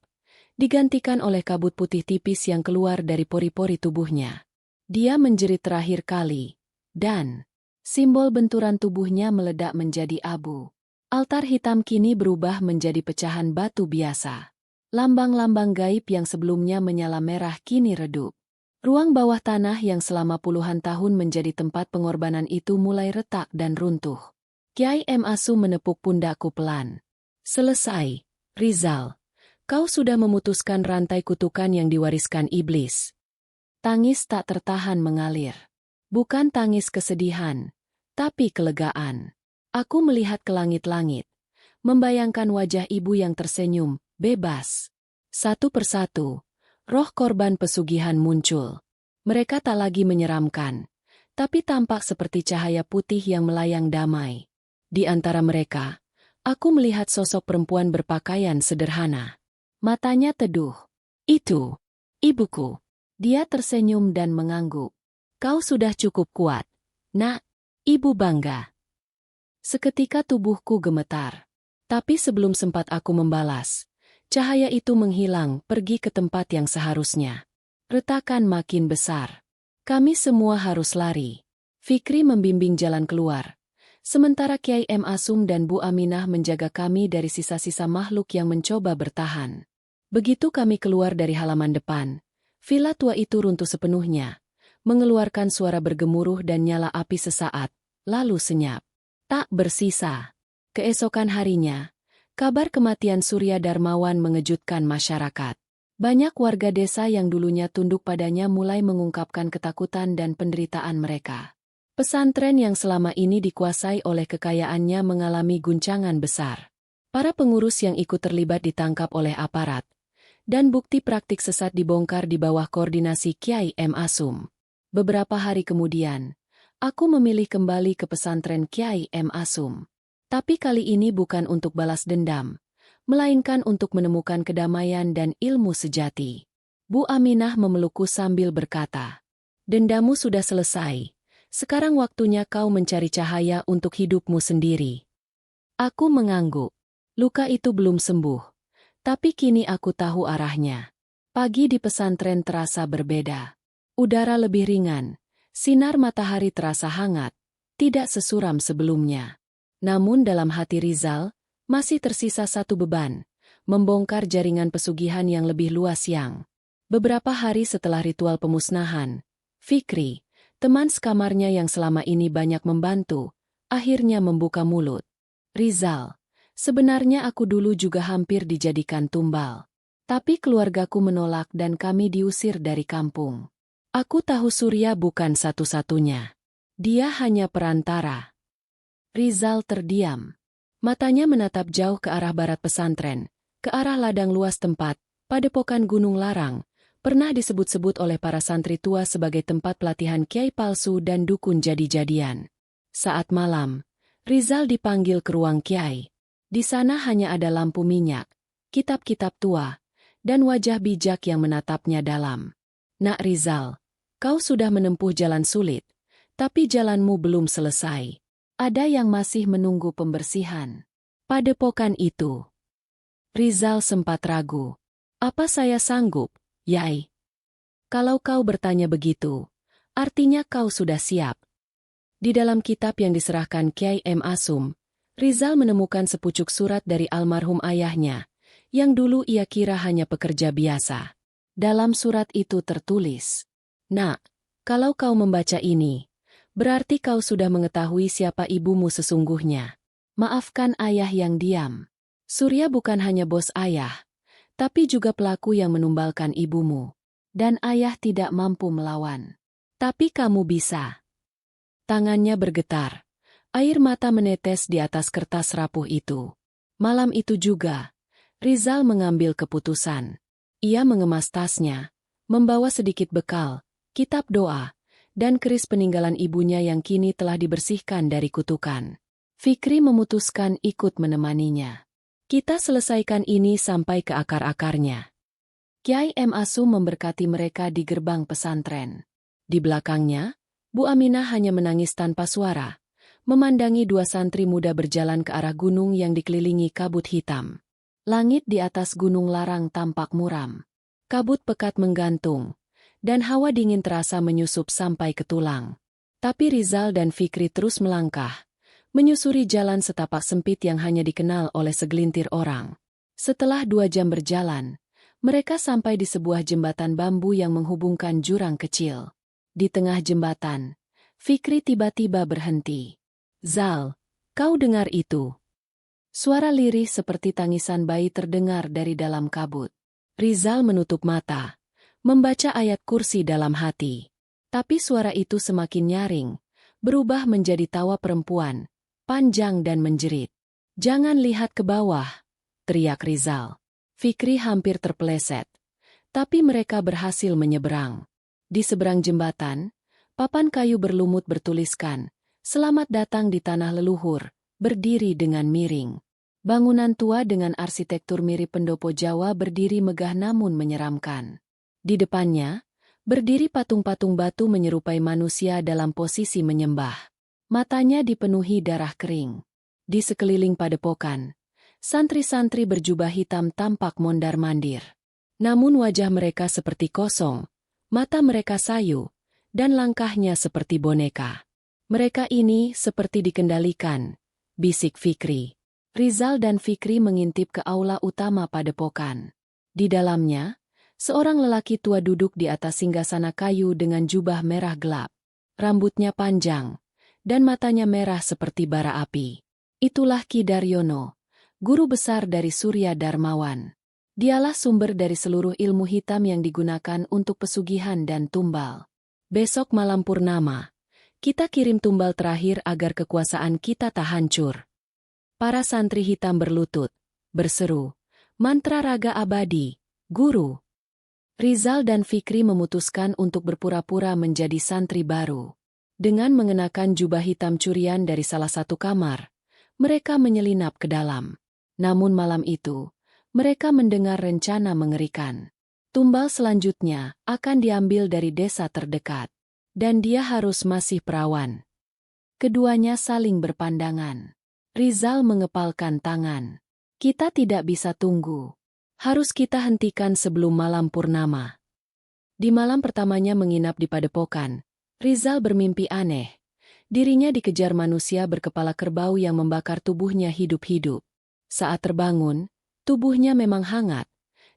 digantikan oleh kabut putih tipis yang keluar dari pori-pori tubuhnya. Dia menjerit terakhir kali, dan simbol benturan tubuhnya meledak menjadi abu. Altar hitam kini berubah menjadi pecahan batu biasa. Lambang-lambang gaib yang sebelumnya menyala merah kini redup. Ruang bawah tanah yang selama puluhan tahun menjadi tempat pengorbanan itu mulai retak dan runtuh. Kiai M. Asum menepuk pundakku pelan. Selesai, Rizal. Kau sudah memutuskan rantai kutukan yang diwariskan iblis. Tangis tak tertahan mengalir. Bukan tangis kesedihan, tapi kelegaan. Aku melihat ke langit-langit, membayangkan wajah ibu yang tersenyum, bebas. Satu persatu, roh korban pesugihan muncul. Mereka tak lagi menyeramkan, tapi tampak seperti cahaya putih yang melayang damai. Di antara mereka, aku melihat sosok perempuan berpakaian sederhana. Matanya teduh. Itu, ibuku. Dia tersenyum dan mengangguk. Kau sudah cukup kuat, Nak. Ibu bangga. Seketika tubuhku gemetar. Tapi sebelum sempat aku membalas, cahaya itu menghilang pergi ke tempat yang seharusnya. Retakan makin besar. Kami semua harus lari. Fikri membimbing jalan keluar. Sementara Kiai M. Asum dan Bu Aminah menjaga kami dari sisa-sisa makhluk yang mencoba bertahan. Begitu kami keluar dari halaman depan, villa tua itu runtuh sepenuhnya, mengeluarkan suara bergemuruh dan nyala api sesaat, lalu senyap. Tak bersisa. Keesokan harinya, kabar kematian Surya Darmawan mengejutkan masyarakat. Banyak warga desa yang dulunya tunduk padanya mulai mengungkapkan ketakutan dan penderitaan mereka. Pesantren yang selama ini dikuasai oleh kekayaannya mengalami guncangan besar. Para pengurus yang ikut terlibat ditangkap oleh aparat, dan bukti praktik sesat dibongkar di bawah koordinasi Kiai M. Asum. Beberapa hari kemudian, aku memilih kembali ke pesantren Kiai M. Asum. Tapi kali ini bukan untuk balas dendam, melainkan untuk menemukan kedamaian dan ilmu sejati. Bu Aminah memelukku sambil berkata, "Dendamu sudah selesai. Sekarang waktunya kau mencari cahaya untuk hidupmu sendiri." Aku mengangguk. Luka itu belum sembuh. Tapi kini aku tahu arahnya. Pagi di pesantren terasa berbeda. Udara lebih ringan, sinar matahari terasa hangat, tidak sesuram sebelumnya. Namun dalam hati Rizal, masih tersisa satu beban, membongkar jaringan pesugihan yang lebih luas yang. Beberapa hari setelah ritual pemusnahan, Fikri, teman sekamarnya yang selama ini banyak membantu, akhirnya membuka mulut. "Rizal, sebenarnya aku dulu juga hampir dijadikan tumbal. Tapi keluargaku menolak dan kami diusir dari kampung. Aku tahu Surya bukan satu-satunya. Dia hanya perantara." Rizal terdiam. Matanya menatap jauh ke arah barat pesantren, ke arah ladang luas tempat, padepokan Gunung Larang, pernah disebut-sebut oleh para santri tua sebagai tempat pelatihan kiai palsu dan dukun jadi-jadian. Saat malam, Rizal dipanggil ke ruang kiai. Di sana hanya ada lampu minyak, kitab-kitab tua, dan wajah bijak yang menatapnya dalam. "Nak Rizal, kau sudah menempuh jalan sulit, tapi jalanmu belum selesai. Ada yang masih menunggu pembersihan. Padepokan itu." Rizal sempat ragu. "Apa saya sanggup, Yai?" "Kalau kau bertanya begitu, artinya kau sudah siap." Di dalam kitab yang diserahkan Kiai M. Asum, Rizal menemukan sepucuk surat dari almarhum ayahnya, yang dulu ia kira hanya pekerja biasa. Dalam surat itu tertulis, "Nak, kalau kau membaca ini, berarti kau sudah mengetahui siapa ibumu sesungguhnya. Maafkan ayah yang diam. Surya bukan hanya bos ayah, tapi juga pelaku yang menumbalkan ibumu. Dan ayah tidak mampu melawan. Tapi kamu bisa." Tangannya bergetar. Air mata menetes di atas kertas rapuh itu. Malam itu juga, Rizal mengambil keputusan. Ia mengemas tasnya, membawa sedikit bekal, kitab doa, dan keris peninggalan ibunya yang kini telah dibersihkan dari kutukan. Fikri memutuskan ikut menemaninya. "Kita selesaikan ini sampai ke akar-akarnya." Kiai M. Asum memberkati mereka di gerbang pesantren. Di belakangnya, Bu Aminah hanya menangis tanpa suara, memandangi dua santri muda berjalan ke arah gunung yang dikelilingi kabut hitam. Langit di atas Gunung Larang tampak muram. Kabut pekat menggantung, dan hawa dingin terasa menyusup sampai ke tulang. Tapi Rizal dan Fikri terus melangkah, menyusuri jalan setapak sempit yang hanya dikenal oleh segelintir orang. Setelah 2 jam berjalan, mereka sampai di sebuah jembatan bambu yang menghubungkan jurang kecil. Di tengah jembatan, Fikri tiba-tiba berhenti. "Zal, kau dengar itu?" Suara lirih seperti tangisan bayi terdengar dari dalam kabut. Rizal menutup mata, membaca ayat kursi dalam hati. Tapi suara itu semakin nyaring, berubah menjadi tawa perempuan, panjang dan menjerit. "Jangan lihat ke bawah," teriak Rizal. Fikri hampir terpeleset. Tapi mereka berhasil menyeberang. Di seberang jembatan, papan kayu berlumut bertuliskan, "Selamat datang di tanah leluhur," berdiri dengan miring. Bangunan tua dengan arsitektur mirip pendopo Jawa berdiri megah namun menyeramkan. Di depannya, berdiri patung-patung batu menyerupai manusia dalam posisi menyembah. Matanya dipenuhi darah kering. Di sekeliling padepokan, santri-santri berjubah hitam tampak mondar-mandir. Namun wajah mereka seperti kosong, mata mereka sayu, dan langkahnya seperti boneka. "Mereka ini seperti dikendalikan," bisik Fikri. Rizal dan Fikri mengintip ke aula utama padepokan. Di dalamnya, seorang lelaki tua duduk di atas singgasana kayu dengan jubah merah gelap. Rambutnya panjang, dan matanya merah seperti bara api. Itulah Ki Daryono, guru besar dari Surya Darmawan. Dialah sumber dari seluruh ilmu hitam yang digunakan untuk pesugihan dan tumbal. Besok malam purnama, kita kirim tumbal terakhir agar kekuasaan kita tak hancur. Para santri hitam berlutut, berseru, "Mantra raga abadi, guru." Rizal dan Fikri memutuskan untuk berpura-pura menjadi santri baru. Dengan mengenakan jubah hitam curian dari salah satu kamar, mereka menyelinap ke dalam. Namun malam itu, mereka mendengar rencana mengerikan. Tumbal selanjutnya akan diambil dari desa terdekat. Dan dia harus masih perawan. Keduanya saling berpandangan. Rizal mengepalkan tangan. "Kita tidak bisa tunggu. Harus kita hentikan sebelum malam purnama." Di malam pertamanya menginap di padepokan, Rizal bermimpi aneh. Dirinya dikejar manusia berkepala kerbau yang membakar tubuhnya hidup-hidup. Saat terbangun, tubuhnya memang hangat,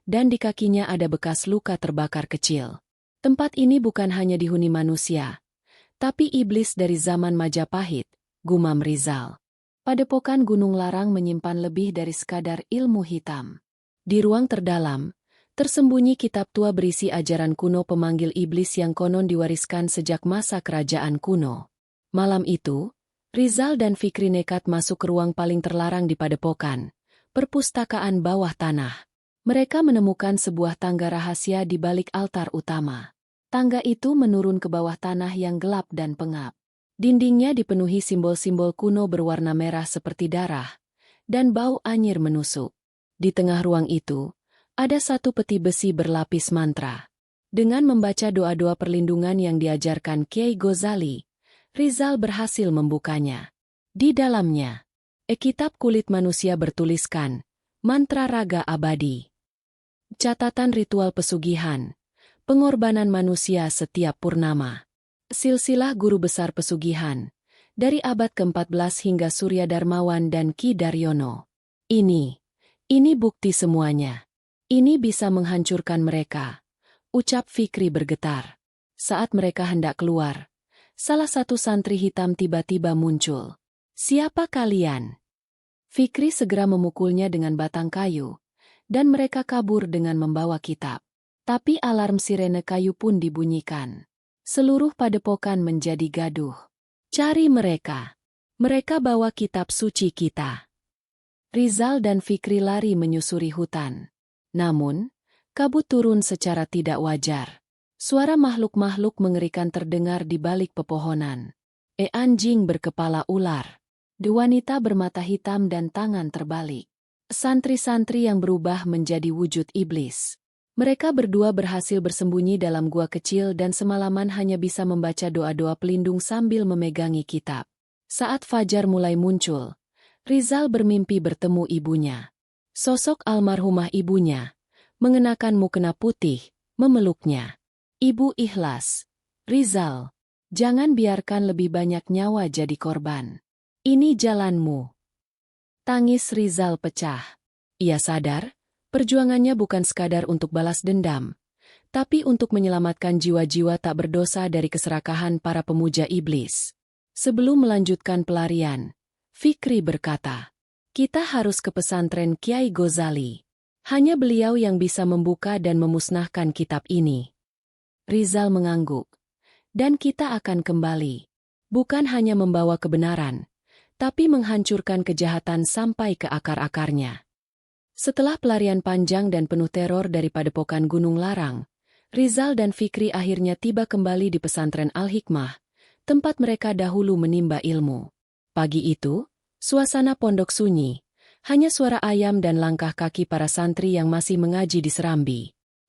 dan di kakinya ada bekas luka terbakar kecil. Tempat ini bukan hanya dihuni manusia, tapi iblis dari zaman Majapahit, gumam Rizal. Padepokan Gunung Larang menyimpan lebih dari sekadar ilmu hitam. Di ruang terdalam, tersembunyi kitab tua berisi ajaran kuno pemanggil iblis yang konon diwariskan sejak masa kerajaan kuno. Malam itu, Rizal dan Fikri nekat masuk ke ruang paling terlarang di padepokan, perpustakaan bawah tanah. Mereka menemukan sebuah tangga rahasia di balik altar utama. Tangga itu menurun ke bawah tanah yang gelap dan pengap. Dindingnya dipenuhi simbol-simbol kuno berwarna merah seperti darah, dan bau anyir menusuk. Di tengah ruang itu, ada satu peti besi berlapis mantra. Dengan membaca doa-doa perlindungan yang diajarkan Kiai Ghazali, Rizal berhasil membukanya. Di dalamnya, kitab kulit manusia bertuliskan, "Mantra raga abadi." Catatan ritual pesugihan, pengorbanan manusia setiap purnama. Silsilah guru besar pesugihan, dari abad ke-14 hingga Surya Darmawan dan Ki Daryono. Ini bukti semuanya. Ini bisa menghancurkan mereka, ucap Fikri bergetar. Saat mereka hendak keluar, salah satu santri hitam tiba-tiba muncul. "Siapa kalian?" Fikri segera memukulnya dengan batang kayu, dan mereka kabur dengan membawa kitab. Tapi alarm sirene kayu pun dibunyikan. Seluruh padepokan menjadi gaduh. "Cari mereka. Mereka bawa kitab suci kita." Rizal dan Fikri lari menyusuri hutan. Namun, kabut turun secara tidak wajar. Suara makhluk-makhluk mengerikan terdengar di balik pepohonan. Anjing berkepala ular. Wanita bermata hitam dan tangan terbalik. Santri-santri yang berubah menjadi wujud iblis. Mereka berdua berhasil bersembunyi dalam gua kecil dan semalaman hanya bisa membaca doa-doa pelindung sambil memegangi kitab. Saat fajar mulai muncul, Rizal bermimpi bertemu ibunya. Sosok almarhumah ibunya, mengenakan mukena putih, memeluknya. "Ibu ikhlas. Rizal, jangan biarkan lebih banyak nyawa jadi korban. Ini jalanmu." Tangis Rizal pecah. Ia sadar, perjuangannya bukan sekadar untuk balas dendam, tapi untuk menyelamatkan jiwa-jiwa tak berdosa dari keserakahan para pemuja iblis. Sebelum melanjutkan pelarian, Fikri berkata, Kita harus ke pesantren Kiai Ghazali. Hanya beliau yang bisa membuka dan memusnahkan kitab ini. Rizal mengangguk. Dan kita akan kembali. Bukan hanya membawa kebenaran, tapi menghancurkan kejahatan sampai ke akar-akarnya. Setelah pelarian panjang dan penuh teror dari padepokan Gunung Larang, Rizal dan Fikri akhirnya tiba kembali di pesantren Al-Hikmah, tempat mereka dahulu menimba ilmu. Pagi itu, suasana pondok sunyi, hanya suara ayam dan langkah kaki para santri yang masih mengaji di serambi.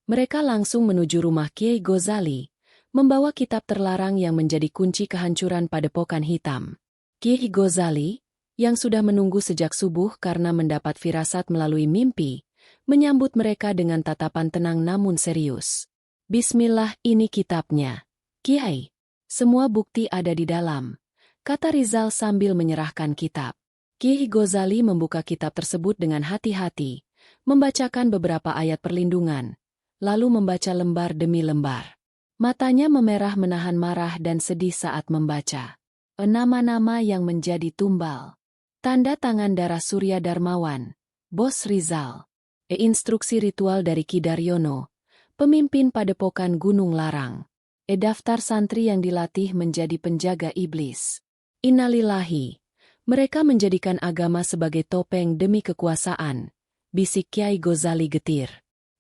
Mereka langsung menuju rumah Kiai Ghazali, membawa kitab terlarang yang menjadi kunci kehancuran padepokan hitam. Kiai Ghazali, yang sudah menunggu sejak subuh karena mendapat firasat melalui mimpi, menyambut mereka dengan tatapan tenang namun serius. Bismillah, ini kitabnya. Kiai, semua bukti ada di dalam, kata Rizal sambil menyerahkan kitab. Kiai Ghazali membuka kitab tersebut dengan hati-hati, membacakan beberapa ayat perlindungan, lalu membaca lembar demi lembar. Matanya memerah menahan marah dan sedih saat membaca. Nama-nama yang menjadi tumbal. Tanda tangan Darah Surya Darmawan, Bos Rizal. Instruksi ritual dari Ki Daryono, pemimpin padepokan Gunung Larang. Daftar santri yang dilatih menjadi penjaga iblis. Innalillahi. Mereka menjadikan agama sebagai topeng demi kekuasaan, bisik Kiai Ghazali getir.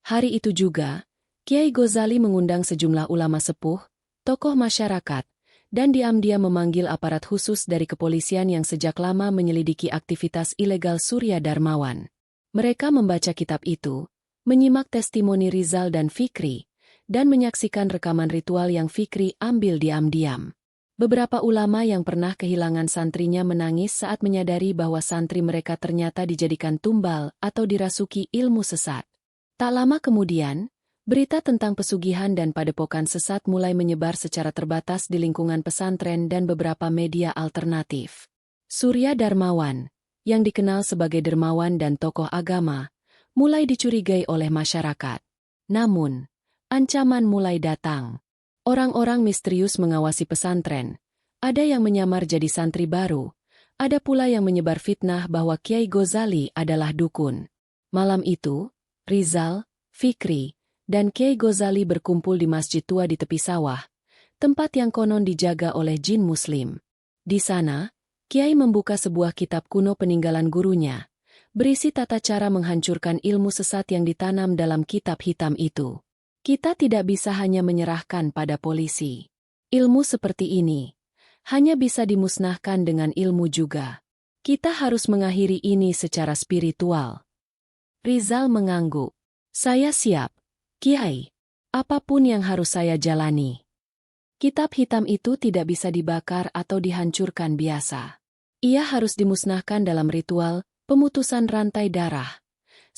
Hari itu juga, Kiai Ghazali mengundang sejumlah ulama sepuh, tokoh masyarakat, dan diam-diam memanggil aparat khusus dari kepolisian yang sejak lama menyelidiki aktivitas ilegal Surya Darmawan. Mereka membaca kitab itu, menyimak testimoni Rizal dan Fikri, dan menyaksikan rekaman ritual yang Fikri ambil diam-diam. Beberapa ulama yang pernah kehilangan santrinya menangis saat menyadari bahwa santri mereka ternyata dijadikan tumbal atau dirasuki ilmu sesat. Tak lama kemudian, berita tentang pesugihan dan padepokan sesat mulai menyebar secara terbatas di lingkungan pesantren dan beberapa media alternatif. Surya Darmawan, yang dikenal sebagai dermawan dan tokoh agama, mulai dicurigai oleh masyarakat. Namun, ancaman mulai datang. Orang-orang misterius mengawasi pesantren. Ada yang menyamar jadi santri baru. Ada pula yang menyebar fitnah bahwa Kiai Ghazali adalah dukun. Malam itu, Rizal, Fikri, dan Kiai Ghazali berkumpul di masjid tua di tepi sawah, tempat yang konon dijaga oleh jin muslim. Di sana, Kiai membuka sebuah kitab kuno peninggalan gurunya, berisi tata cara menghancurkan ilmu sesat yang ditanam dalam kitab hitam itu. Kita tidak bisa hanya menyerahkan pada polisi. Ilmu seperti ini hanya bisa dimusnahkan dengan ilmu juga. Kita harus mengakhiri ini secara spiritual. Rizal mengangguk. Saya siap, Kiai. Apapun yang harus saya jalani. Kitab hitam itu tidak bisa dibakar atau dihancurkan biasa. Ia harus dimusnahkan dalam ritual pemutusan rantai darah.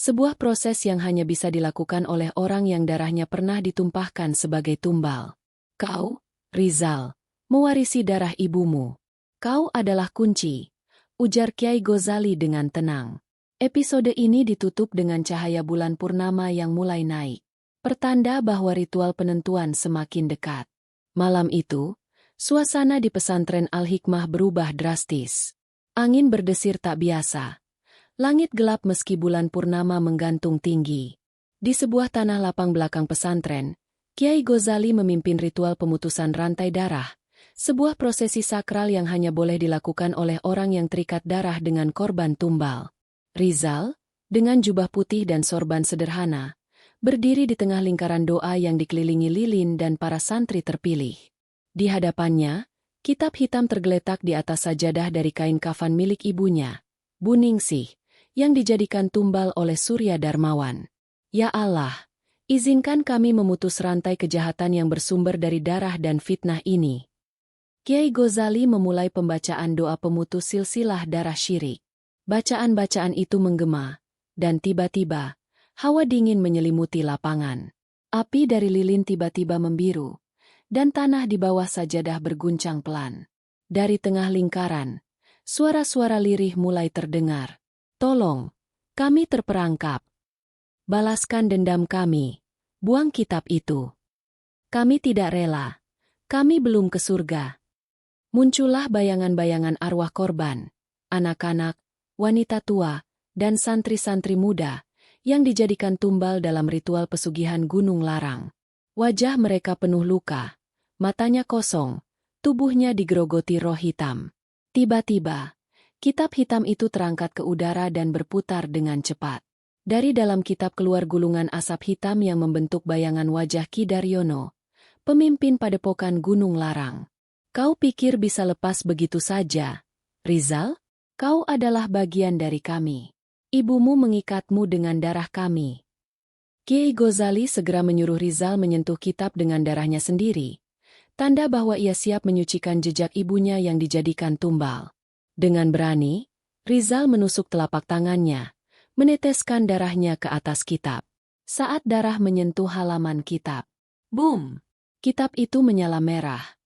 Sebuah proses yang hanya bisa dilakukan oleh orang yang darahnya pernah ditumpahkan sebagai tumbal. Kau, Rizal, mewarisi darah ibumu. Kau adalah kunci, ujar Kiai Ghazali dengan tenang. Episode ini ditutup dengan cahaya bulan purnama yang mulai naik. Pertanda bahwa ritual penentuan semakin dekat. Malam itu, suasana di pesantren Al-Hikmah berubah drastis. Angin berdesir tak biasa. Langit gelap meski bulan purnama menggantung tinggi. Di sebuah tanah lapang belakang pesantren, Kiai Ghazali memimpin ritual pemutusan rantai darah, sebuah prosesi sakral yang hanya boleh dilakukan oleh orang yang terikat darah dengan korban tumbal. Rizal, dengan jubah putih dan sorban sederhana, berdiri di tengah lingkaran doa yang dikelilingi lilin dan para santri terpilih. Di hadapannya, kitab hitam tergeletak di atas sajadah dari kain kafan milik ibunya, Bu Ningsih, yang dijadikan tumbal oleh Surya Darmawan. Ya Allah, izinkan kami memutus rantai kejahatan yang bersumber dari darah dan fitnah ini. Kiai Ghazali memulai pembacaan doa pemutus silsilah darah syirik. Bacaan-bacaan itu menggema, dan tiba-tiba, hawa dingin menyelimuti lapangan. Api dari lilin tiba-tiba membiru, dan tanah di bawah sajadah berguncang pelan. Dari tengah lingkaran, suara-suara lirih mulai terdengar. Tolong, kami terperangkap. Balaskan dendam kami, buang kitab itu. Kami tidak rela, kami belum ke surga. Muncullah bayangan-bayangan arwah korban, anak-anak, wanita tua, dan santri-santri muda, yang dijadikan tumbal dalam ritual pesugihan Gunung Larang. Wajah mereka penuh luka, matanya kosong, tubuhnya digerogoti roh hitam. Tiba-tiba, kitab hitam itu terangkat ke udara dan berputar dengan cepat. Dari dalam kitab keluar gulungan asap hitam yang membentuk bayangan wajah Ki Daryono, pemimpin padepokan Gunung Larang. Kau pikir bisa lepas begitu saja, Rizal? Kau adalah bagian dari kami. Ibumu mengikatmu dengan darah kami. Kiai Ghazali segera menyuruh Rizal menyentuh kitab dengan darahnya sendiri, tanda bahwa ia siap menyucikan jejak ibunya yang dijadikan tumbal. Dengan berani, Rizal menusuk telapak tangannya, meneteskan darahnya ke atas kitab. Saat darah menyentuh halaman kitab, boom! Kitab itu menyala merah,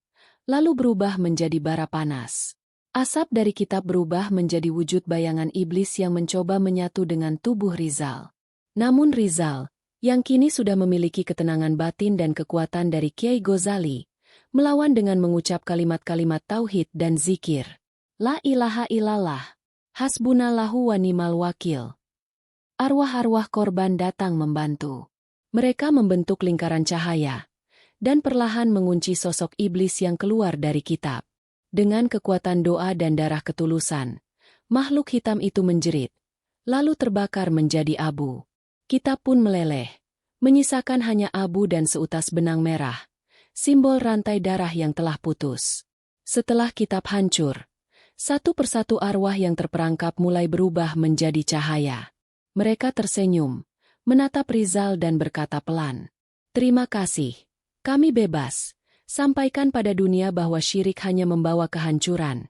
lalu berubah menjadi bara panas. Asap dari kitab berubah menjadi wujud bayangan iblis yang mencoba menyatu dengan tubuh Rizal. Namun Rizal, yang kini sudah memiliki ketenangan batin dan kekuatan dari Kiai Ghazali, melawan dengan mengucap kalimat-kalimat tauhid dan zikir. La ilaha illallah, hasbunallahu wa ni'mal wakil. Arwah-arwah korban datang membantu. Mereka membentuk lingkaran cahaya, dan perlahan mengunci sosok iblis yang keluar dari kitab. Dengan kekuatan doa dan darah ketulusan, makhluk hitam itu menjerit, lalu terbakar menjadi abu. Kitab pun meleleh, menyisakan hanya abu dan seutas benang merah, simbol rantai darah yang telah putus. Setelah kitab hancur, satu persatu arwah yang terperangkap mulai berubah menjadi cahaya. Mereka tersenyum, menatap Rizal dan berkata pelan, "Terima kasih, kami bebas. Sampaikan pada dunia bahwa syirik hanya membawa kehancuran."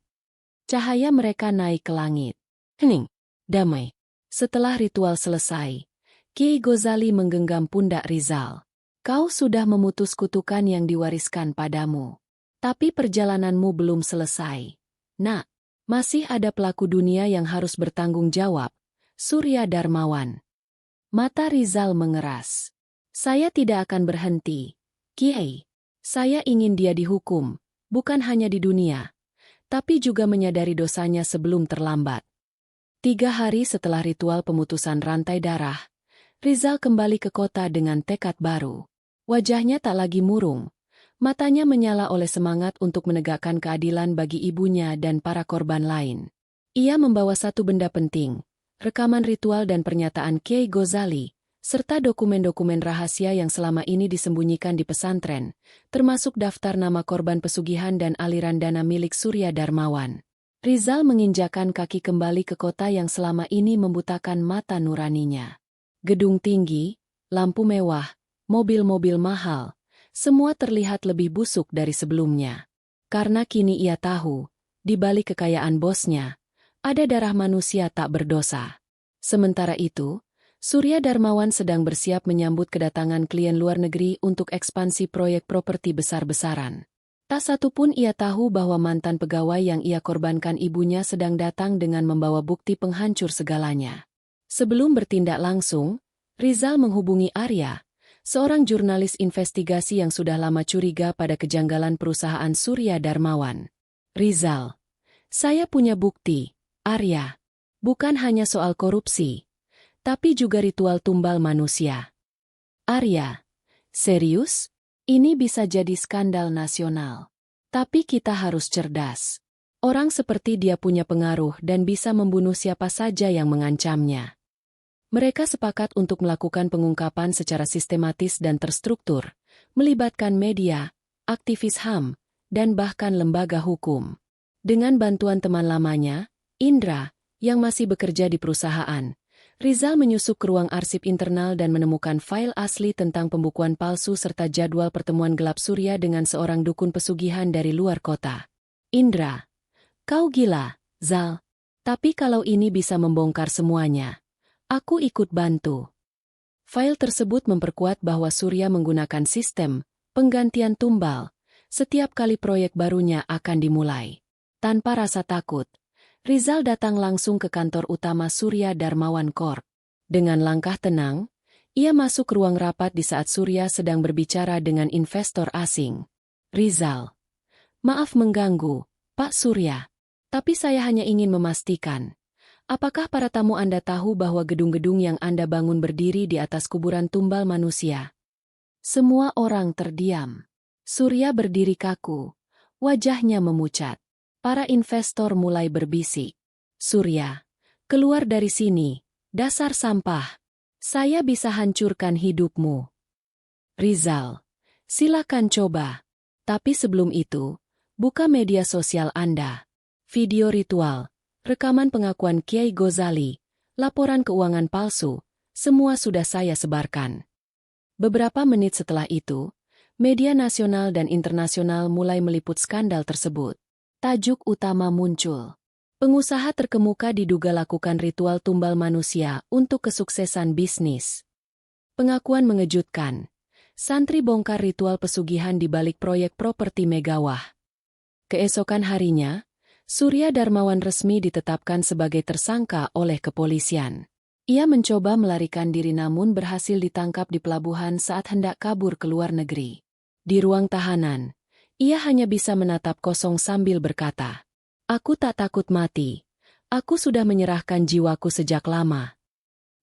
Cahaya mereka naik ke langit. Hening, damai. Setelah ritual selesai, Kiai Ghazali menggenggam pundak Rizal. Kau sudah memutus kutukan yang diwariskan padamu. Tapi perjalananmu belum selesai. Nak, masih ada pelaku dunia yang harus bertanggung jawab, Surya Darmawan. Mata Rizal mengeras. Saya tidak akan berhenti, Kiai. Saya ingin dia dihukum, bukan hanya di dunia, tapi juga menyadari dosanya sebelum terlambat. 3 hari setelah ritual pemutusan rantai darah, Rizal kembali ke kota dengan tekad baru. Wajahnya tak lagi murung, matanya menyala oleh semangat untuk menegakkan keadilan bagi ibunya dan para korban lain. Ia membawa satu benda penting, rekaman ritual dan pernyataan Kiai Ghazali, serta dokumen-dokumen rahasia yang selama ini disembunyikan di pesantren, termasuk daftar nama korban pesugihan dan aliran dana milik Surya Darmawan. Rizal menginjakan kaki kembali ke kota yang selama ini membutakan mata nuraninya. Gedung tinggi, lampu mewah, mobil-mobil mahal, semua terlihat lebih busuk dari sebelumnya. Karena kini ia tahu, di balik kekayaan bosnya, ada darah manusia tak berdosa. Sementara itu, Surya Darmawan sedang bersiap menyambut kedatangan klien luar negeri untuk ekspansi proyek properti besar-besaran. Tak satu pun ia tahu bahwa mantan pegawai yang ia korbankan ibunya sedang datang dengan membawa bukti penghancur segalanya. Sebelum bertindak langsung, Rizal menghubungi Arya, seorang jurnalis investigasi yang sudah lama curiga pada kejanggalan perusahaan Surya Darmawan. Rizal, saya punya bukti, Arya. Bukan hanya soal korupsi, tapi juga ritual tumbal manusia. Arya, serius? Ini bisa jadi skandal nasional. Tapi kita harus cerdas. Orang seperti dia punya pengaruh dan bisa membunuh siapa saja yang mengancamnya. Mereka sepakat untuk melakukan pengungkapan secara sistematis dan terstruktur, melibatkan media, aktivis HAM, dan bahkan lembaga hukum. Dengan bantuan teman lamanya, Indra, yang masih bekerja di perusahaan, Rizal menyusup ke ruang arsip internal dan menemukan file asli tentang pembukuan palsu serta jadwal pertemuan gelap Surya dengan seorang dukun pesugihan dari luar kota. Indra, kau gila, Zal. Tapi kalau ini bisa membongkar semuanya, aku ikut bantu. File tersebut memperkuat bahwa Surya menggunakan sistem penggantian tumbal setiap kali proyek barunya akan dimulai. Tanpa rasa takut, Rizal datang langsung ke kantor utama Surya Darmawan Corp. Dengan langkah tenang, ia masuk ke ruang rapat di saat Surya sedang berbicara dengan investor asing. Rizal, maaf mengganggu, Pak Surya. Tapi saya hanya ingin memastikan, Apakah para tamu Anda tahu bahwa gedung-gedung yang Anda bangun berdiri di atas kuburan tumbal manusia? Semua orang terdiam. Surya berdiri kaku. Wajahnya memucat. Para investor mulai berbisik. Surya, keluar dari sini, dasar sampah. Saya bisa hancurkan hidupmu. Rizal, silakan coba. Tapi sebelum itu, buka media sosial Anda. Video ritual, rekaman pengakuan Kiai Ghazali, laporan keuangan palsu, semua sudah saya sebarkan. Beberapa menit setelah itu, media nasional dan internasional mulai meliput skandal tersebut. Tajuk utama muncul. Pengusaha terkemuka diduga lakukan ritual tumbal manusia untuk kesuksesan bisnis. Pengakuan mengejutkan. Santri bongkar ritual pesugihan di balik proyek properti Megawah. Keesokan harinya, Surya Darmawan resmi ditetapkan sebagai tersangka oleh kepolisian. Ia mencoba melarikan diri namun berhasil ditangkap di pelabuhan saat hendak kabur ke luar negeri. Di ruang tahanan, ia hanya bisa menatap kosong sambil berkata, "Aku tak takut mati. Aku sudah menyerahkan jiwaku sejak lama."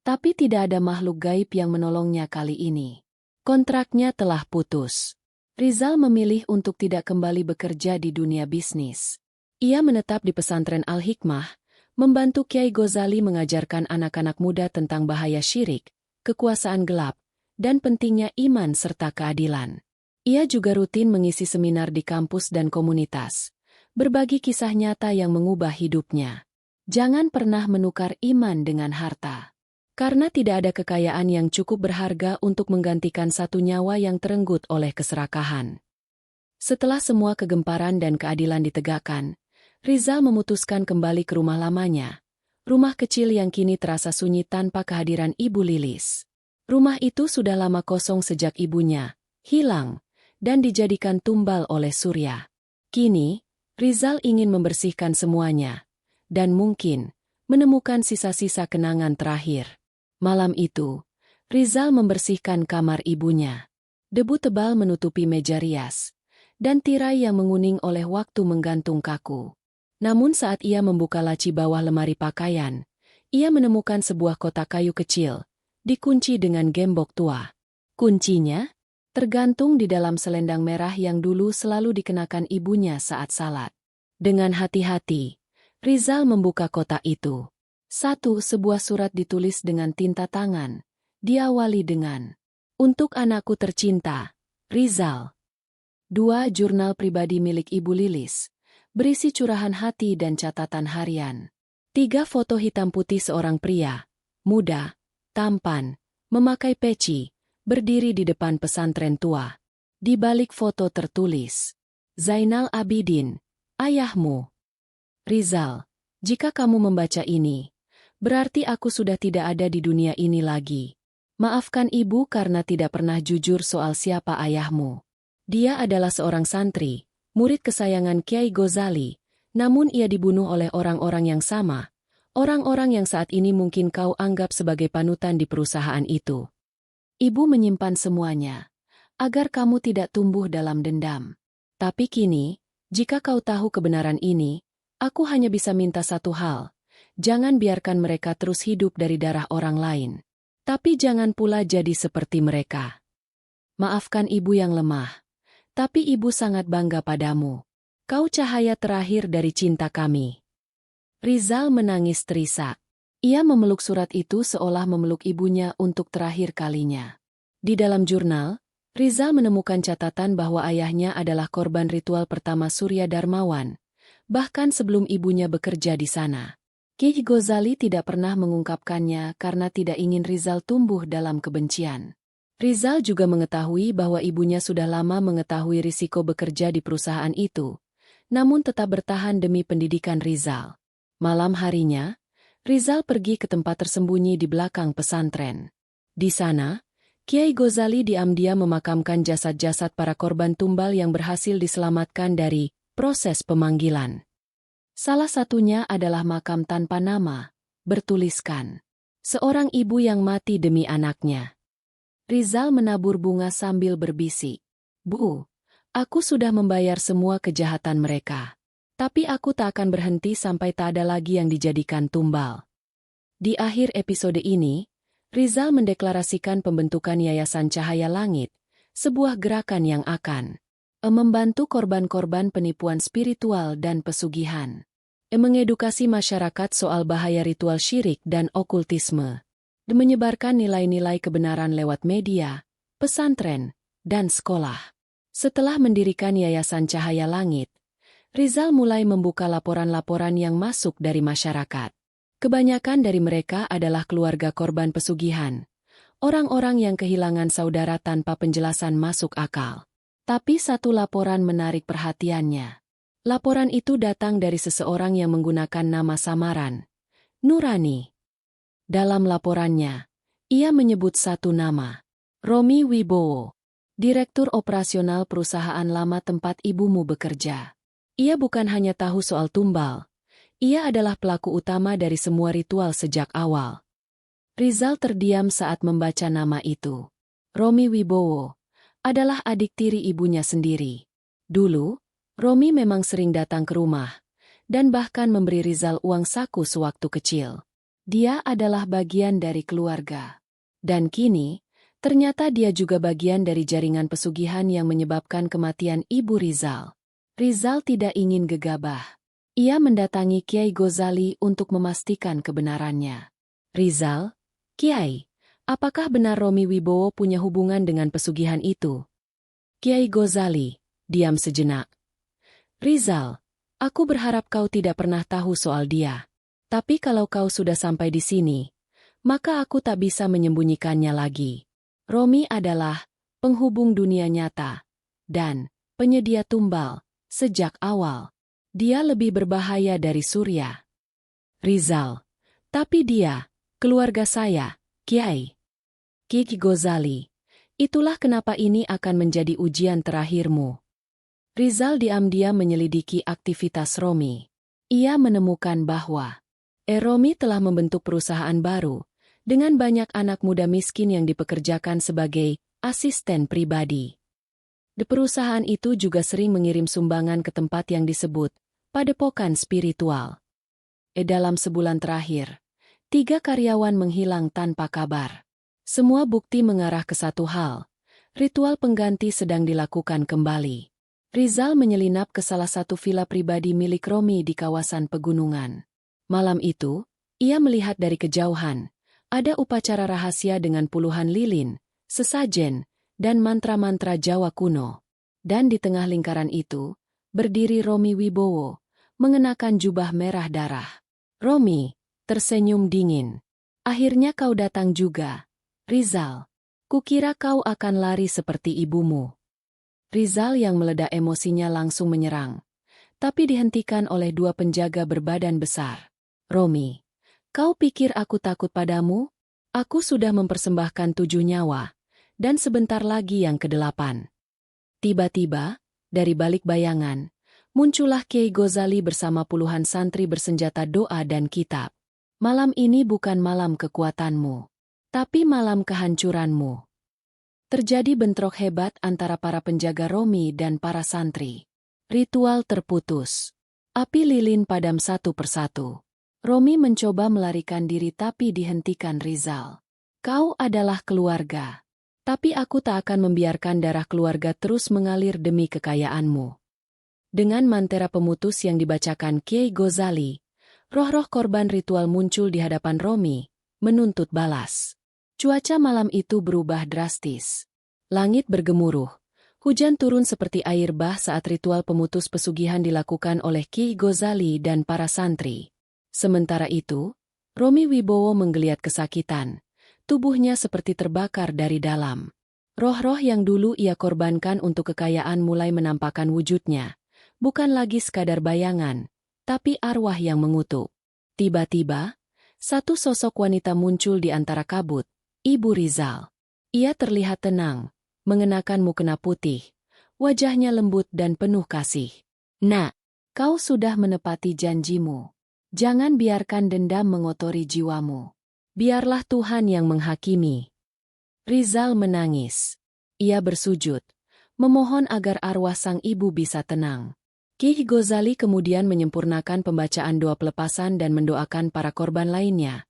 Tapi tidak ada makhluk gaib yang menolongnya kali ini. Kontraknya telah putus. Rizal memilih untuk tidak kembali bekerja di dunia bisnis. Ia menetap di pesantren Al-Hikmah, membantu Kiai Ghazali mengajarkan anak-anak muda tentang bahaya syirik, kekuasaan gelap, dan pentingnya iman serta keadilan. Ia juga rutin mengisi seminar di kampus dan komunitas, berbagi kisah nyata yang mengubah hidupnya. Jangan pernah menukar iman dengan harta. Karena tidak ada kekayaan yang cukup berharga untuk menggantikan satu nyawa yang terenggut oleh keserakahan. Setelah semua kegemparan dan keadilan ditegakkan, Rizal memutuskan kembali ke rumah lamanya. Rumah kecil yang kini terasa sunyi tanpa kehadiran Ibu Lilis. Rumah itu sudah lama kosong sejak ibunya hilang dan dijadikan tumbal oleh Surya. Kini, Rizal ingin membersihkan semuanya dan mungkin menemukan sisa-sisa kenangan terakhir. Malam itu, Rizal membersihkan kamar ibunya. Debu tebal menutupi meja rias, dan tirai yang menguning oleh waktu menggantung kaku. Namun saat ia membuka laci bawah lemari pakaian, ia menemukan sebuah kotak kayu kecil, dikunci dengan gembok tua. Kuncinya tergantung di dalam selendang merah yang dulu selalu dikenakan ibunya saat salat. Dengan hati-hati, Rizal membuka kotak itu. Sebuah surat ditulis dengan tinta tangan, diawali dengan, "Untuk anakku tercinta, Rizal." 2. Jurnal pribadi milik Ibu Lilis, berisi curahan hati dan catatan harian. 3. Foto hitam putih seorang pria, muda, tampan, memakai peci, berdiri di depan pesantren tua. Di balik foto tertulis, "Zainal Abidin, ayahmu." Rizal, jika kamu membaca ini, berarti aku sudah tidak ada di dunia ini lagi. Maafkan ibu karena tidak pernah jujur soal siapa ayahmu. Dia adalah seorang santri, murid kesayangan Kiai Ghazali, namun ia dibunuh oleh orang-orang yang sama, orang-orang yang saat ini mungkin kau anggap sebagai panutan di perusahaan itu. Ibu menyimpan semuanya, agar kamu tidak tumbuh dalam dendam. Tapi kini, jika kau tahu kebenaran ini, aku hanya bisa minta satu hal. Jangan biarkan mereka terus hidup dari darah orang lain. Tapi jangan pula jadi seperti mereka. Maafkan ibu yang lemah. Tapi ibu sangat bangga padamu. Kau cahaya terakhir dari cinta kami. Rizal menangis terisak. Ia memeluk surat itu seolah memeluk ibunya untuk terakhir kalinya. Di dalam jurnal, Rizal menemukan catatan bahwa ayahnya adalah korban ritual pertama Surya Darmawan, bahkan sebelum ibunya bekerja di sana. Kiai Ghazali tidak pernah mengungkapkannya karena tidak ingin Rizal tumbuh dalam kebencian. Rizal juga mengetahui bahwa ibunya sudah lama mengetahui risiko bekerja di perusahaan itu, namun tetap bertahan demi pendidikan Rizal. Malam harinya, Rizal pergi ke tempat tersembunyi di belakang pesantren. Di sana, Kiai Ghazali diam-diam memakamkan jasad-jasad para korban tumbal yang berhasil diselamatkan dari proses pemanggilan. Salah satunya adalah makam tanpa nama, bertuliskan, "Seorang ibu yang mati demi anaknya." Rizal menabur bunga sambil berbisik, "Bu, aku sudah membayar semua kejahatan mereka. Tapi aku tak akan berhenti sampai tak ada lagi yang dijadikan tumbal." Di akhir episode ini, Rizal mendeklarasikan pembentukan Yayasan Cahaya Langit, sebuah gerakan yang akan membantu korban-korban penipuan spiritual dan pesugihan, mengedukasi masyarakat soal bahaya ritual syirik dan okultisme, dan menyebarkan nilai-nilai kebenaran lewat media, pesantren, dan sekolah. Setelah mendirikan Yayasan Cahaya Langit, Rizal mulai membuka laporan-laporan yang masuk dari masyarakat. Kebanyakan dari mereka adalah keluarga korban pesugihan, orang-orang yang kehilangan saudara tanpa penjelasan masuk akal. Tapi satu laporan menarik perhatiannya. Laporan itu datang dari seseorang yang menggunakan nama samaran, Nurani. Dalam laporannya, ia menyebut satu nama, Romi Wibowo, Direktur Operasional perusahaan lama tempat ibumu bekerja. Ia bukan hanya tahu soal tumbal, ia adalah pelaku utama dari semua ritual sejak awal. Rizal terdiam saat membaca nama itu. Romi Wibowo adalah adik tiri ibunya sendiri. Dulu, Romi memang sering datang ke rumah, dan bahkan memberi Rizal uang saku sewaktu kecil. Dia adalah bagian dari keluarga. Dan kini, ternyata dia juga bagian dari jaringan pesugihan yang menyebabkan kematian ibu Rizal. Rizal tidak ingin gegabah. Ia mendatangi Kiai Ghazali untuk memastikan kebenarannya. Rizal, Kiai, apakah benar Romi Wibowo punya hubungan dengan pesugihan itu? Kiai Ghazali, diam sejenak. Rizal, aku berharap kau tidak pernah tahu soal dia. Tapi kalau kau sudah sampai di sini, maka aku tak bisa menyembunyikannya lagi. Romi adalah penghubung dunia nyata dan penyedia tumbal sejak awal. Dia lebih berbahaya dari Surya. Rizal, tapi dia, keluarga saya, Kiai. Kiai Ghazali, itulah kenapa ini akan menjadi ujian terakhirmu. Rizal diam-diam menyelidiki aktivitas Romi. Ia menemukan bahwa Romi telah membentuk perusahaan baru, dengan banyak anak muda miskin yang dipekerjakan sebagai asisten pribadi. Di perusahaan itu juga sering mengirim sumbangan ke tempat yang disebut padepokan spiritual. Dalam sebulan terakhir, 3 karyawan menghilang tanpa kabar. Semua bukti mengarah ke satu hal, ritual pengganti sedang dilakukan kembali. Rizal menyelinap ke salah satu villa pribadi milik Romi di kawasan pegunungan. Malam itu, ia melihat dari kejauhan, ada upacara rahasia dengan puluhan lilin, sesajen, dan mantra-mantra Jawa kuno. Dan di tengah lingkaran itu, berdiri Romi Wibowo, mengenakan jubah merah darah. Romi tersenyum dingin. Akhirnya kau datang juga, Rizal. Kukira kau akan lari seperti ibumu. Rizal yang meledak emosinya langsung menyerang, tapi dihentikan oleh 2 penjaga berbadan besar. Romi, kau pikir aku takut padamu? Aku sudah mempersembahkan 7 nyawa, dan sebentar lagi yang ke-8. Tiba-tiba, dari balik bayangan, muncullah Kiai Ghazali bersama puluhan santri bersenjata doa dan kitab. Malam ini bukan malam kekuatanmu, tapi malam kehancuranmu. Terjadi bentrok hebat antara para penjaga Romi dan para santri. Ritual terputus. Api lilin padam satu persatu. Romi mencoba melarikan diri tapi dihentikan Rizal. Kau adalah keluarga. Tapi aku tak akan membiarkan darah keluarga terus mengalir demi kekayaanmu. Dengan mantera pemutus yang dibacakan Kiai Ghazali, roh-roh korban ritual muncul di hadapan Romi, menuntut balas. Cuaca malam itu berubah drastis. Langit bergemuruh. Hujan turun seperti air bah saat ritual pemutus pesugihan dilakukan oleh Kiai Ghazali dan para santri. Sementara itu, Romi Wibowo menggeliat kesakitan. Tubuhnya seperti terbakar dari dalam. Roh-roh yang dulu ia korbankan untuk kekayaan mulai menampakkan wujudnya. Bukan lagi sekadar bayangan, tapi arwah yang mengutuk. Tiba-tiba, satu sosok wanita muncul di antara kabut, Ibu Rizal. Ia terlihat tenang, mengenakan mukena putih, wajahnya lembut dan penuh kasih. Nak, kau sudah menepati janjimu. Jangan biarkan dendam mengotori jiwamu. Biarlah Tuhan yang menghakimi. Rizal menangis. Ia bersujud, memohon agar arwah sang ibu bisa tenang. Kiai Ghazali kemudian menyempurnakan pembacaan doa pelepasan dan mendoakan para korban lainnya,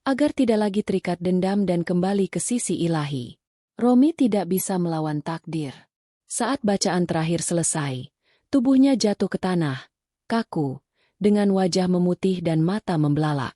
agar tidak lagi terikat dendam dan kembali ke sisi ilahi. Romi tidak bisa melawan takdir. Saat bacaan terakhir selesai, tubuhnya jatuh ke tanah, kaku, dengan wajah memutih dan mata membelalak.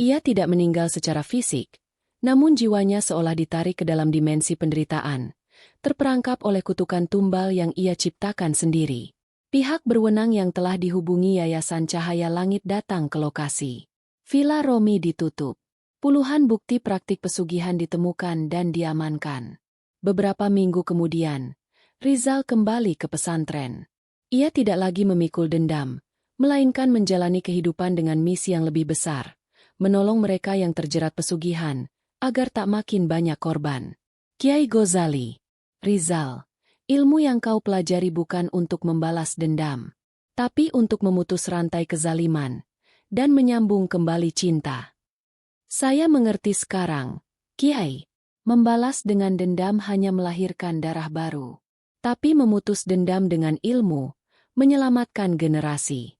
Ia tidak meninggal secara fisik, namun jiwanya seolah ditarik ke dalam dimensi penderitaan, terperangkap oleh kutukan tumbal yang ia ciptakan sendiri. Pihak berwenang yang telah dihubungi Yayasan Cahaya Langit datang ke lokasi. Villa Romi ditutup. Puluhan bukti praktik pesugihan ditemukan dan diamankan. Beberapa minggu kemudian, Rizal kembali ke pesantren. Ia tidak lagi memikul dendam, melainkan menjalani kehidupan dengan misi yang lebih besar, menolong mereka yang terjerat pesugihan, agar tak makin banyak korban. Kiai Ghazali, Rizal, ilmu yang kau pelajari bukan untuk membalas dendam, tapi untuk memutus rantai kezaliman, dan menyambung kembali cinta. Saya mengerti sekarang, Kiai. Membalas dengan dendam hanya melahirkan darah baru. Tapi memutus dendam dengan ilmu, menyelamatkan generasi.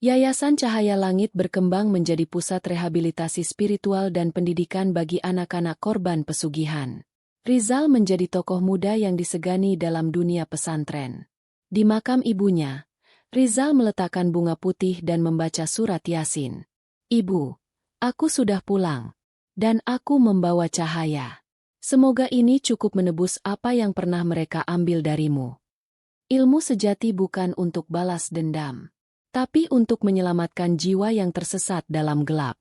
Yayasan Cahaya Langit berkembang menjadi pusat rehabilitasi spiritual dan pendidikan bagi anak-anak korban pesugihan. Rizal menjadi tokoh muda yang disegani dalam dunia pesantren. Di makam ibunya, Rizal meletakkan bunga putih dan membaca surat Yasin. Ibu, aku sudah pulang, dan aku membawa cahaya. Semoga ini cukup menebus apa yang pernah mereka ambil darimu. Ilmu sejati bukan untuk balas dendam, tapi untuk menyelamatkan jiwa yang tersesat dalam gelap.